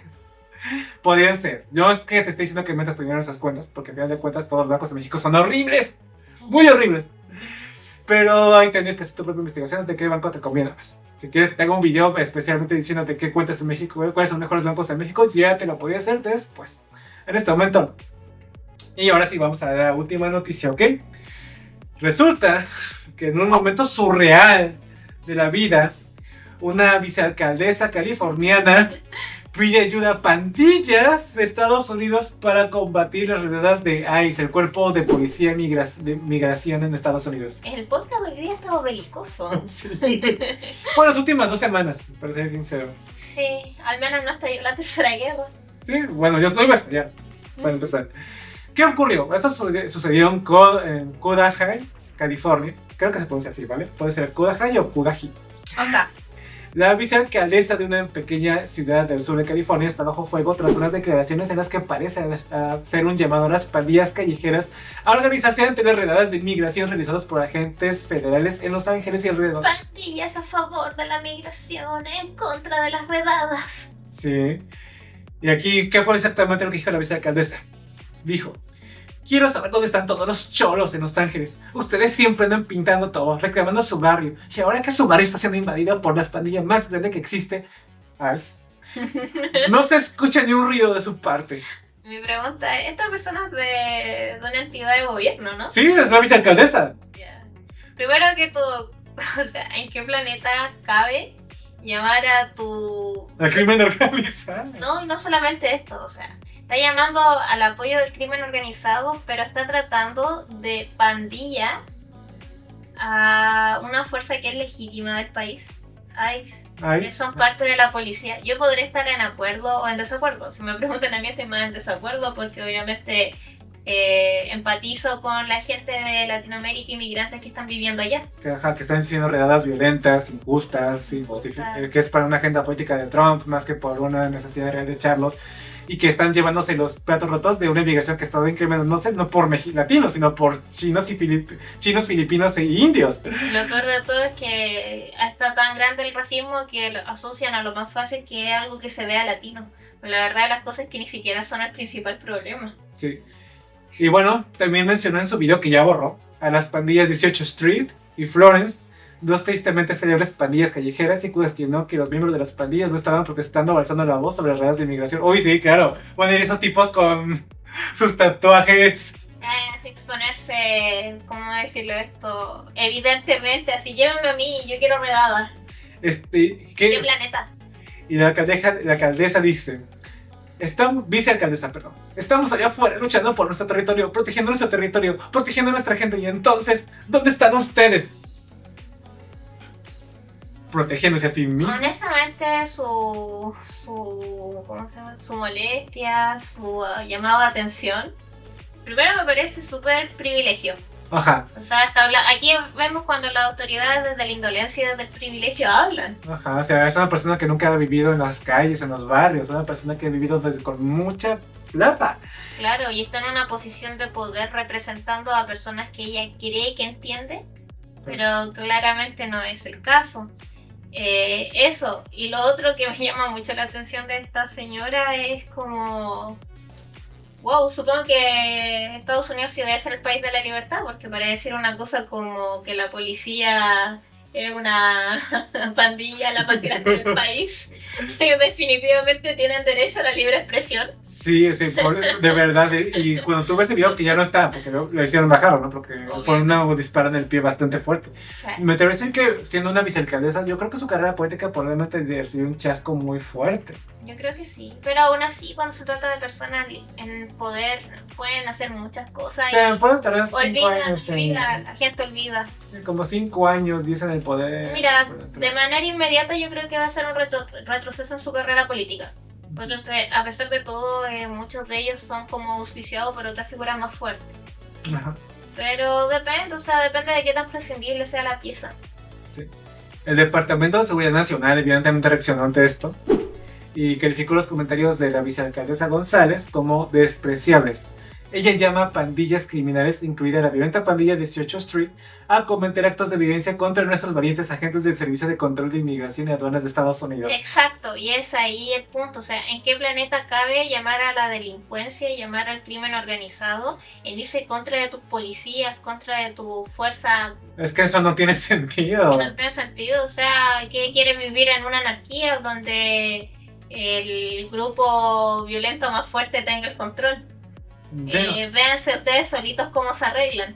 Speaker 1: Podrían ser. Yo es que te estoy diciendo que metas tu dinero en esas cuentas, porque al final de cuentas todos los bancos de México son horribles, muy horribles. Pero ahí tendrías que hacer tu propia investigación de qué banco te conviene más. Si quieres que te haga un video especialmente diciéndote qué cuentas en México, cuáles son los mejores bancos en México, ya te lo podría hacer después. En este momento. Y ahora sí vamos a la última noticia, ¿ok? Resulta que en un momento surreal de la vida, una vicealcaldesa californiana pide ayuda a pandillas de Estados Unidos para combatir las redadas de ICE, el cuerpo de policía de migración en Estados Unidos.
Speaker 2: El podcast de hoy día estaba belicoso.
Speaker 1: Sí. Bueno, las últimas 2 semanas, para ser sincero.
Speaker 2: Sí, al menos no estalló la tercera guerra.
Speaker 1: Sí, bueno, yo no iba a estallar, para empezar. ¿Qué ocurrió? Esto sucedió en Cudahy, California. Creo que se pronuncia así, ¿vale? Puede ser Cudahy o Cudahy.
Speaker 2: Ok.
Speaker 1: La vicealcaldesa de una pequeña ciudad del sur de California está bajo fuego tras unas declaraciones en las que parece ser un llamado a las pandillas callejeras a organizarse ante las redadas de inmigración realizadas por agentes federales en Los Ángeles y alrededor.
Speaker 2: Pandillas a favor de la migración, en contra de las redadas.
Speaker 1: Sí. Y aquí, ¿qué fue exactamente lo que dijo la vicealcaldesa? Dijo: quiero saber dónde están todos los cholos en Los Ángeles. Ustedes siempre andan pintando todo, reclamando su barrio. Y ahora que su barrio está siendo invadido por las pandillas más grandes que existe, ICE, no se escucha ni un ruido de su parte.
Speaker 2: Mi pregunta es, esta persona es de una entidad de gobierno, ¿no?
Speaker 1: Sí, es la vicealcaldesa.
Speaker 2: Yeah. Primero que todo, o sea, ¿en qué planeta cabe llamar a tu...
Speaker 1: El crimen organizado.
Speaker 2: No, y no solamente esto, o sea, está llamando al apoyo del crimen organizado, pero está tratando de pandilla a una fuerza que es legítima del país, ICE. Que son parte de la policía. Yo podré estar en acuerdo o en desacuerdo. Si me preguntan a mí, estoy más en desacuerdo porque obviamente empatizo con la gente de Latinoamérica, inmigrantes que están viviendo allá.
Speaker 1: Que están siendo redadas violentas, injustas, que es para una agenda política de Trump más que por una necesidad real de echarlos, y que están llevándose los platos rotos de una inmigración que está incrementando, no por latinos, sino por chinos, filipinos e indios.
Speaker 2: Lo peor de todo es que está tan grande el racismo que lo asocian a lo más fácil, que es algo que se vea latino. Pero la verdad de las cosas es que ni siquiera son el principal problema.
Speaker 1: Sí. Y bueno, también mencionó en su video que ya borró a las pandillas 18 Street y Florence, 2 tristemente célebres pandillas callejeras, y cuestionó que los miembros de las pandillas no estaban protestando o alzando la voz sobre las redes de inmigración. Uy, sí, claro. Van a ir esos tipos con sus tatuajes.
Speaker 2: Exponerse, ¿cómo decirlo esto? Evidentemente, así, llévenme a mí, yo quiero redadas. ¿Qué planeta?
Speaker 1: Y la alcaldesa dice... vicealcaldesa, perdón. Estamos allá afuera luchando por nuestro territorio, protegiendo a nuestra gente. Y entonces, ¿dónde están ustedes? Protegiéndose a sí mismos.
Speaker 2: Honestamente, ¿cómo se llama? Su molestia, su llamado de atención, primero me parece súper privilegio.
Speaker 1: Ajá,
Speaker 2: O sea, aquí vemos cuando las autoridades desde la indolencia y desde el privilegio hablan.
Speaker 1: ajá, o sea, es una persona que nunca ha vivido en las calles, en los barrios, una persona que ha vivido con mucha plata.
Speaker 2: Claro, y está en una posición de poder representando a personas que ella cree que entiende, pero claramente no es el caso. Eso, y lo otro que me llama mucho la atención de esta señora es como... Wow, supongo que Estados Unidos sí debe ser el país de la libertad, porque para decir una cosa como que la policía es una pandilla la más grande del país, definitivamente tienen derecho a la libre expresión.
Speaker 1: Sí, sí, de verdad. Y cuando tú ves el video, que ya no está, porque lo hicieron bajar, ¿no? Porque fue un disparo en el pie bastante fuerte.
Speaker 2: O sea,
Speaker 1: Me atrevo a decir que, siendo una vicealcaldesa, yo creo que su carrera política probablemente recibió un chasco muy fuerte.
Speaker 2: yo creo que sí, pero aún así cuando se trata de personas en poder pueden hacer muchas cosas
Speaker 1: O sea,
Speaker 2: y
Speaker 1: pueden tardar 5
Speaker 2: olvida,
Speaker 1: años.
Speaker 2: la gente olvida.
Speaker 1: Sí, como 5 años, 10 en el poder.
Speaker 2: Mira, de manera inmediata yo creo que va a ser un retroceso en su carrera política. Porque a pesar de todo, muchos de ellos son como auspiciados por otras figuras más fuertes.
Speaker 1: Ajá,
Speaker 2: Pero depende, o sea, depende de qué tan prescindible sea la pieza.
Speaker 1: sí. El Departamento de Seguridad Nacional evidentemente reaccionó ante esto y calificó los comentarios de la vicealcaldesa González como despreciables. Ella llama a pandillas criminales, incluida la violenta pandilla 18 Street, a cometer actos de violencia contra nuestros valientes agentes del Servicio de Control de Inmigración y Aduanas de Estados Unidos.
Speaker 2: Exacto, y es ahí el punto, o sea, ¿en qué planeta cabe llamar a la delincuencia y llamar al crimen organizado en irse contra de tus policías, contra de tu fuerza?
Speaker 1: Es que eso no tiene sentido.
Speaker 2: Que no tiene sentido, o sea, ¿qué quiere vivir en una anarquía donde el grupo violento más fuerte tenga el control?
Speaker 1: Sí.
Speaker 2: Véanse ustedes solitos cómo se arreglan.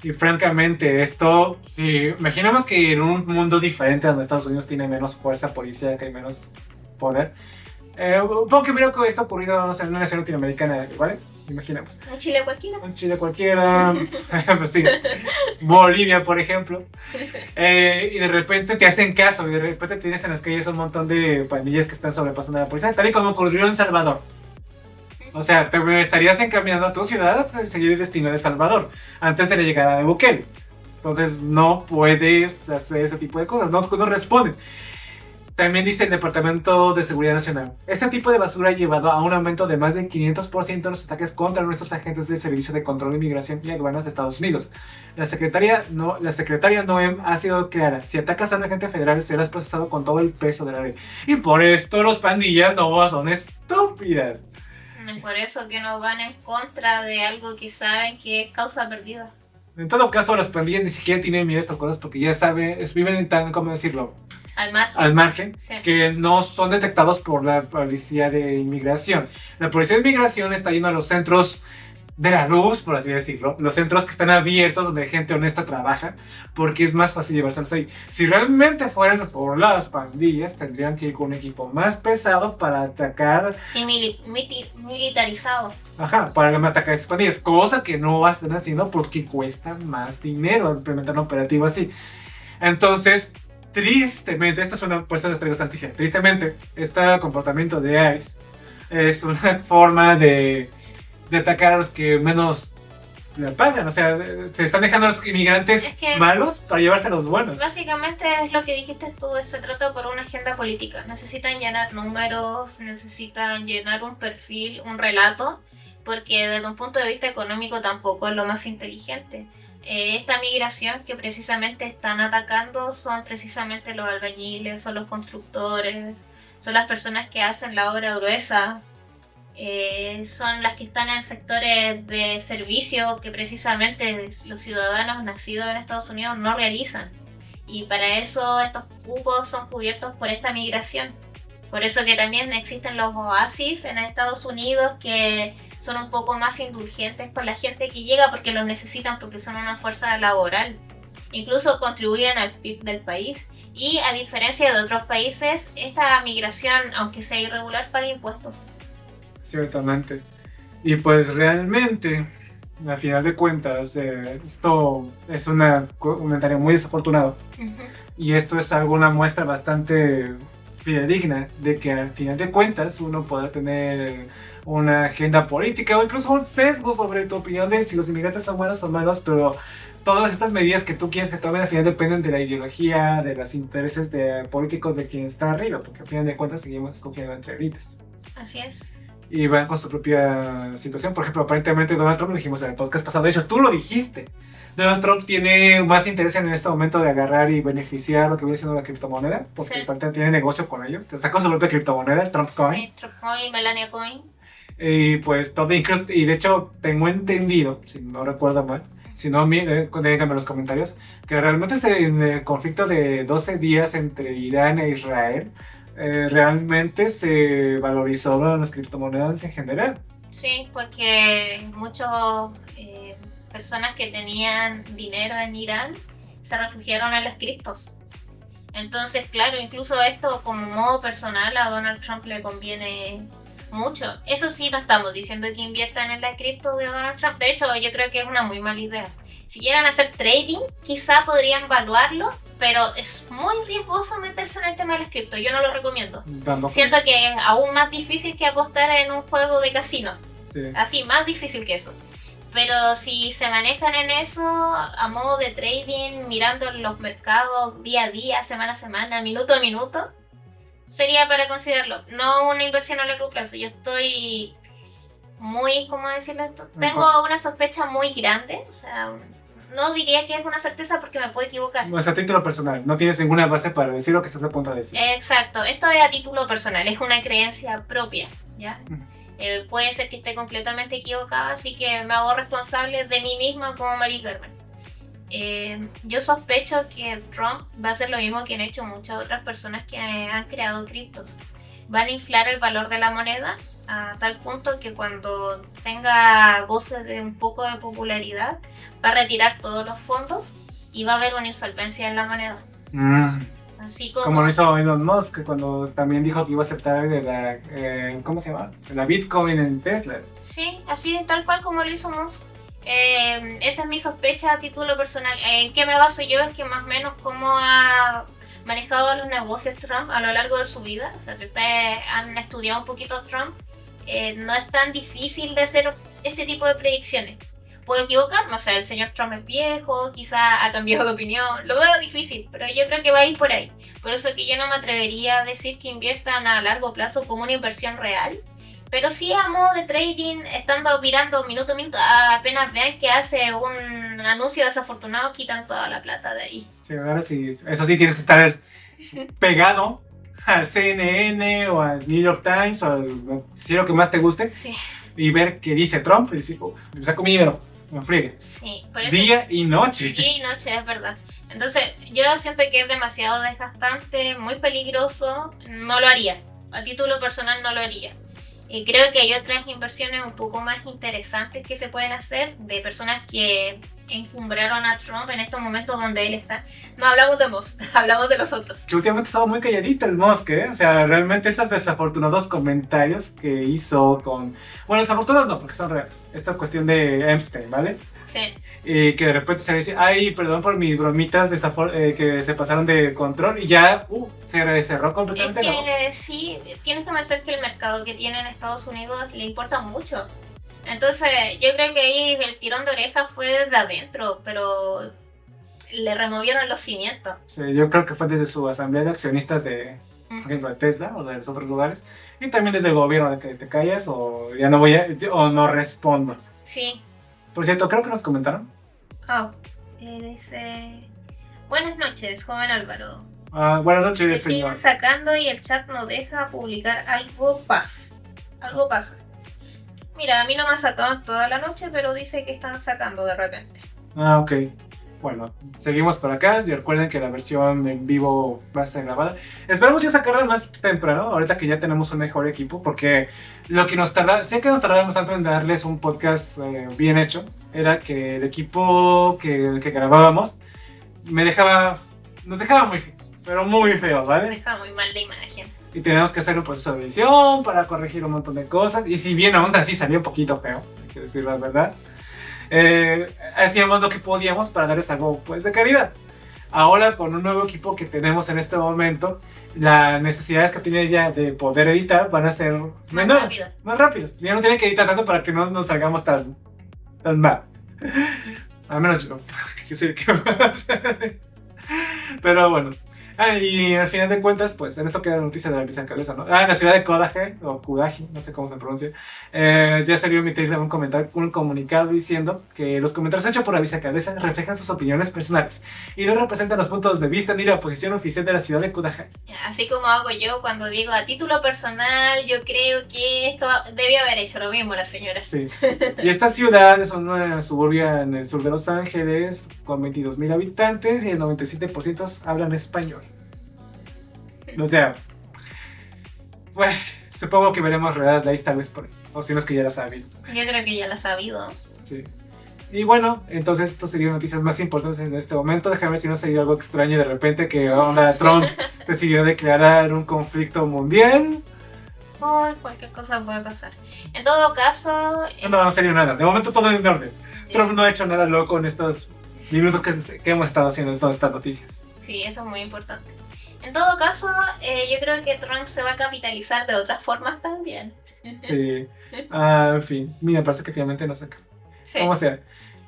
Speaker 1: Y francamente, esto, si imaginemos que en un mundo diferente donde Estados Unidos tiene menos fuerza policíaca y menos poder, porque mira que esto ha ocurrido en una nación latinoamericana, ¿vale? Imaginemos.
Speaker 2: Un Chile cualquiera.
Speaker 1: Un Chile cualquiera, pues sí, Bolivia, por ejemplo, y de repente te hacen caso, y de repente tienes en las calles un montón de pandillas que están sobrepasando a la policía, tal y como ocurrió en Salvador. O sea, te estarías encaminando a tu ciudad a seguir el destino de Salvador antes de la llegada de Bukele. Entonces no puedes hacer ese tipo de cosas, no responden. También dice el Departamento de Seguridad Nacional: este tipo de basura ha llevado a un aumento de más de 500% de los ataques contra nuestros agentes del Servicio de Control de Inmigración y Aduanas de Estados Unidos. La secretaria Noem ha sido clara: si atacas a un agente federal serás procesado con todo el peso de la ley. Y por esto los pandillas no son estúpidas.
Speaker 2: Y por eso que no van en contra de algo que saben que es causa perdida.
Speaker 1: En todo caso, las pandillas ni siquiera tienen miedo a estas cosas porque ya saben, viven tan, ¿cómo decirlo?,
Speaker 2: Al margen. Sí.
Speaker 1: Que no son detectados por la policía de inmigración. La policía de inmigración está yendo a los centros de la luz, por así decirlo, los centros que están abiertos donde gente honesta trabaja, porque es más fácil llevárselos ahí. Si realmente fueran por las pandillas, tendrían que ir con un equipo más pesado para atacar
Speaker 2: y militarizado.
Speaker 1: Ajá, para atacar a estas pandillas, cosa que no están haciendo porque cuesta más dinero implementar un operativo así. Entonces, tristemente, esto es una, por eso les traigo esta noticia, tristemente, este comportamiento de ICE es una forma de atacar a los que menos le pagan. O sea, se están dejando a los inmigrantes malos para llevarse a los buenos.
Speaker 2: Básicamente es lo que dijiste tú, se trata por una agenda política. Necesitan llenar números, necesitan llenar un perfil, un relato, porque desde un punto de vista económico tampoco es lo más inteligente. Esta migración que precisamente están atacando son precisamente los albañiles, son los constructores, son las personas que hacen la obra gruesa. Son las que están en sectores de servicio que precisamente los ciudadanos nacidos en Estados Unidos no realizan, y para eso estos cupos son cubiertos por esta migración. Por eso que también existen los oasis en Estados Unidos, que son un poco más indulgentes con la gente que llega porque los necesitan, porque son una fuerza laboral, incluso contribuyen al PIB del país. Y a diferencia de otros países, esta migración, aunque sea irregular, paga impuestos.
Speaker 1: Ciertamente. Y pues realmente, a final de cuentas, esto es un comentario muy desafortunado. Y esto es una muestra bastante fidedigna de que al final de cuentas uno pueda tener una agenda política o incluso un sesgo sobre tu opinión de si los inmigrantes son buenos o malos, pero todas estas medidas que tú quieres que tomen al final dependen de la ideología, de los intereses de políticos de quien está arriba, porque al final de cuentas seguimos confiando entre élites.
Speaker 2: Así es.
Speaker 1: Y van con su propia situación. Por ejemplo, aparentemente Donald Trump, lo dijimos en el podcast pasado, de hecho tú lo dijiste, Donald Trump tiene más interés en este momento de agarrar y beneficiar lo que viene siendo la criptomoneda, porque
Speaker 2: Sí.
Speaker 1: aparte tiene negocio con ello. Te sacó su propia criptomoneda, Trump Coin.
Speaker 2: Trump Coin, Melania Coin.
Speaker 1: Y pues todo, y de hecho tengo entendido, si no recuerdo mal, si no, díganme en los comentarios, que realmente en el conflicto de 12 días entre Irán e Israel, realmente se valorizó las criptomonedas en general.
Speaker 2: Sí, porque muchas personas que tenían dinero en Irán se refugiaron en las criptos. Entonces, claro, incluso esto como modo personal a Donald Trump le conviene mucho. Eso sí, no estamos diciendo que inviertan en la cripto de Donald Trump. De hecho, yo creo que es una muy mala idea. Si quieran hacer trading, quizá podrían evaluarlo, pero es muy riesgoso meterse en el tema de las cripto. Yo no lo recomiendo. Siento que es aún más difícil que apostar en un juego de casino.
Speaker 1: Sí.
Speaker 2: Así, más difícil que eso. Pero si se manejan en eso a modo de trading, mirando los mercados día a día, semana a semana, minuto a minuto, sería para considerarlo. No una inversión a largo plazo. Yo estoy muy, ¿cómo decirlo esto? Tengo una sospecha muy grande. O sea, no diría que es una certeza porque me puedo equivocar.
Speaker 1: No es a título personal, no tienes ninguna base para decir lo que estás a punto de decir.
Speaker 2: Exacto, esto es a título personal, es una creencia propia, ¿ya? Puede ser que esté completamente equivocada, así que me hago responsable de mí misma como Mari Carmen. Yo sospecho que Trump va a hacer lo mismo que han hecho muchas otras personas que han creado criptos. Van a inflar el valor de la moneda a tal punto que cuando tenga goce de un poco de popularidad va a retirar todos los fondos y va a haber una insolvencia en la moneda. Así
Speaker 1: como lo hizo Elon Musk cuando también dijo que iba a aceptar de la ¿cómo se llama? La Bitcoin en Tesla.
Speaker 2: Sí, así tal cual como lo hizo Musk. Esa es mi sospecha a título personal. ¿En qué me baso yo? Es que más o menos cómo ha manejado los negocios Trump a lo largo de su vida. O sea, si ustedes han estudiado un poquito a Trump, no es tan difícil de hacer este tipo de predicciones. Puedo equivocarme, o sea, el señor Trump es viejo, quizá ha cambiado de opinión, lo veo difícil, pero yo creo que va a ir por ahí. Por eso que yo no me atrevería a decir que inviertan a largo plazo como una inversión real, pero sí a modo de trading, estando mirando minuto a minuto, apenas vean que hace un anuncio desafortunado, quitan toda la plata de ahí.
Speaker 1: Sí, ahora sí, eso sí tienes que estar pegado a CNN o al New York Times o al lo que más te guste,
Speaker 2: Sí,
Speaker 1: y ver qué dice Trump y decir, me saco mi dinero, me friegue.
Speaker 2: sí, por eso.
Speaker 1: Día y noche.
Speaker 2: Día y noche, es verdad. Entonces, yo siento que es demasiado desgastante, muy peligroso, no lo haría. A título personal no lo haría. Y creo que hay otras inversiones un poco más interesantes que se pueden hacer de personas que encumbraron a Trump en estos momentos donde él está. No hablamos de Musk, hablamos de los otros.
Speaker 1: Que últimamente ha estado muy calladito el Musk, ¿eh? O sea, realmente estos desafortunados comentarios que hizo con... Bueno, desafortunados no, porque son reales. Esta cuestión de Epstein, ¿vale?
Speaker 2: Sí,
Speaker 1: Y que de repente se dice, ay, perdón por mis bromitas que se pasaron de control y ya se cerró
Speaker 2: es
Speaker 1: completamente.
Speaker 2: que sí, tienes que pensar que el mercado que tiene en Estados Unidos le importa mucho. Entonces, yo creo que ahí el tirón de oreja fue desde adentro, pero le removieron los cimientos.
Speaker 1: Sí, yo creo que fue desde su asamblea de accionistas de, por ejemplo, de Tesla o de los otros lugares. Y también desde el gobierno, de que te calles o ya no voy a, o no respondo.
Speaker 2: Sí.
Speaker 1: Por cierto, creo que nos comentaron.
Speaker 2: Dice... Buenas noches, joven Álvaro.
Speaker 1: Buenas noches,
Speaker 2: Me
Speaker 1: señor.
Speaker 2: siguen sacando y el chat no deja publicar algo pasa. Algo pasa. Mira, a mí no me ha sacado en toda la noche, pero dice que están sacando de repente.
Speaker 1: Ok. Bueno, seguimos por acá y recuerden que la versión en vivo va a estar grabada. Esperamos ya sacarla más temprano, ahorita que ya tenemos un mejor equipo, porque lo que sé que nos tardamos tanto en darles un podcast bien hecho, era que el equipo que grabábamos nos dejaba muy feos, pero muy feos, ¿vale?
Speaker 2: Deja muy mal de imagen.
Speaker 1: Y teníamos que hacer un proceso de edición para corregir un montón de cosas, y si bien aún así salió un poquito feo, hay que decir la verdad. Hacíamos lo que podíamos para darles algo pues de calidad. Ahora con un nuevo equipo que tenemos en este momento, las necesidades que tiene ella de poder editar van a ser
Speaker 2: Más
Speaker 1: menores,
Speaker 2: rápido.
Speaker 1: más rápidas. Ya no tiene que editar tanto para que no nos salgamos tan mal. Al menos yo, que soy el que más. Pero bueno. Y al final de cuentas, pues en esto queda la noticia de la vicealcaldesa, ¿no? En la ciudad de Kodaje, o Kudaji, no sé cómo se pronuncia, ya salió a emitir un comunicado diciendo que los comentarios hechos por la vicealcaldesa reflejan sus opiniones personales y no representan los puntos de vista ni la posición oficial de la ciudad de Kudaji.
Speaker 2: Así como hago yo cuando digo a título personal, yo creo que esto debió haber hecho lo mismo la señora.
Speaker 1: Sí. Y esta ciudad es una suburbia en el sur de Los Ángeles con 22,000 habitantes y el 97% hablan español. O sea, pues, supongo que veremos redadas de ahí tal vez por ahí. O si no es que ya la saben.
Speaker 2: Yo creo que ya lo ha sabido.
Speaker 1: Sí. Y bueno, entonces esto serían noticias más importantes en este momento. Déjame ver si no sería algo extraño de repente que onda Trump decidió declarar un conflicto mundial.
Speaker 2: Cualquier cosa puede pasar. En todo caso...
Speaker 1: No sería nada. De momento todo en orden. Trump no ha hecho nada loco en estos minutos que hemos estado haciendo en todas estas noticias.
Speaker 2: Sí, eso es muy importante. En todo caso, yo creo que Trump se va a capitalizar de otras formas también.
Speaker 1: Sí. En fin, mira, parece que finalmente nos saca.
Speaker 2: Sí.
Speaker 1: Como sea.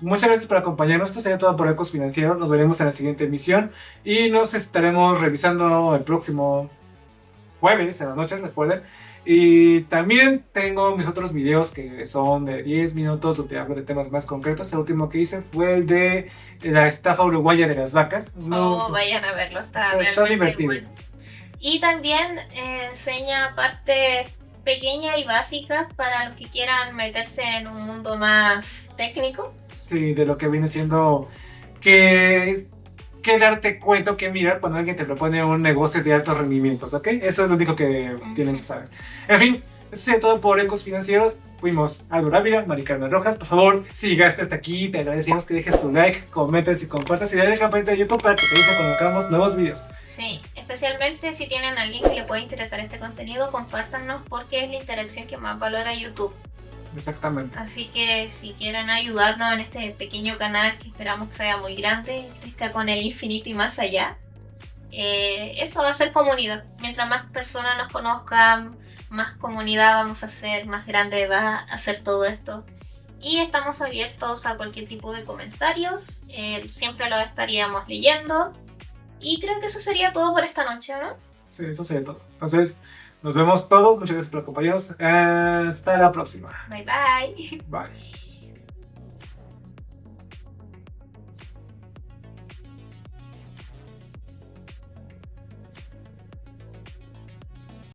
Speaker 1: Muchas gracias por acompañarnos. Esto sería todo por Ecos Financieros. Nos veremos en la siguiente emisión. Y nos estaremos revisando el próximo jueves en la noche, recuerden. Y también tengo mis otros videos que son de 10 minutos donde hablo de temas más concretos. El último que hice fue el de la estafa uruguaya de las vacas.
Speaker 2: Vayan a verlo, está
Speaker 1: Está
Speaker 2: realmente
Speaker 1: divertido.
Speaker 2: bueno. Y también enseña partes pequeñas y básicas para los que quieran meterse en un mundo más técnico.
Speaker 1: Sí, de lo que viene siendo que darte cuenta o que mirar cuando alguien te propone un negocio de altos rendimientos, ¿ok? Eso es lo único que tienen que saber. En fin, esto sería todo por Ecos Financieros. Fuimos Aldo Ávila, Mari Carmen Rojas. Por favor, si llegaste hasta aquí, te agradecemos que dejes tu like, comentes y compartas y dale la campanita de YouTube para que te avise cuando hagamos nuevos videos.
Speaker 2: Sí, especialmente si tienen a alguien que le pueda interesar este contenido, compártanos porque es la interacción que más valora YouTube.
Speaker 1: Exactamente.
Speaker 2: Así que si quieren ayudarnos en este pequeño canal que esperamos que sea muy grande, que crezca con el infinito y más allá, eso va a ser comunidad. Mientras más personas nos conozcan, más comunidad vamos a hacer, más grande va a ser todo esto. Y estamos abiertos a cualquier tipo de comentarios, siempre los estaríamos leyendo. Y creo que eso sería todo por esta noche, ¿no?
Speaker 1: Sí, eso sería todo. Entonces, nos vemos todos. Muchas gracias por acompañarnos. Hasta la próxima.
Speaker 2: Bye bye.
Speaker 1: Bye.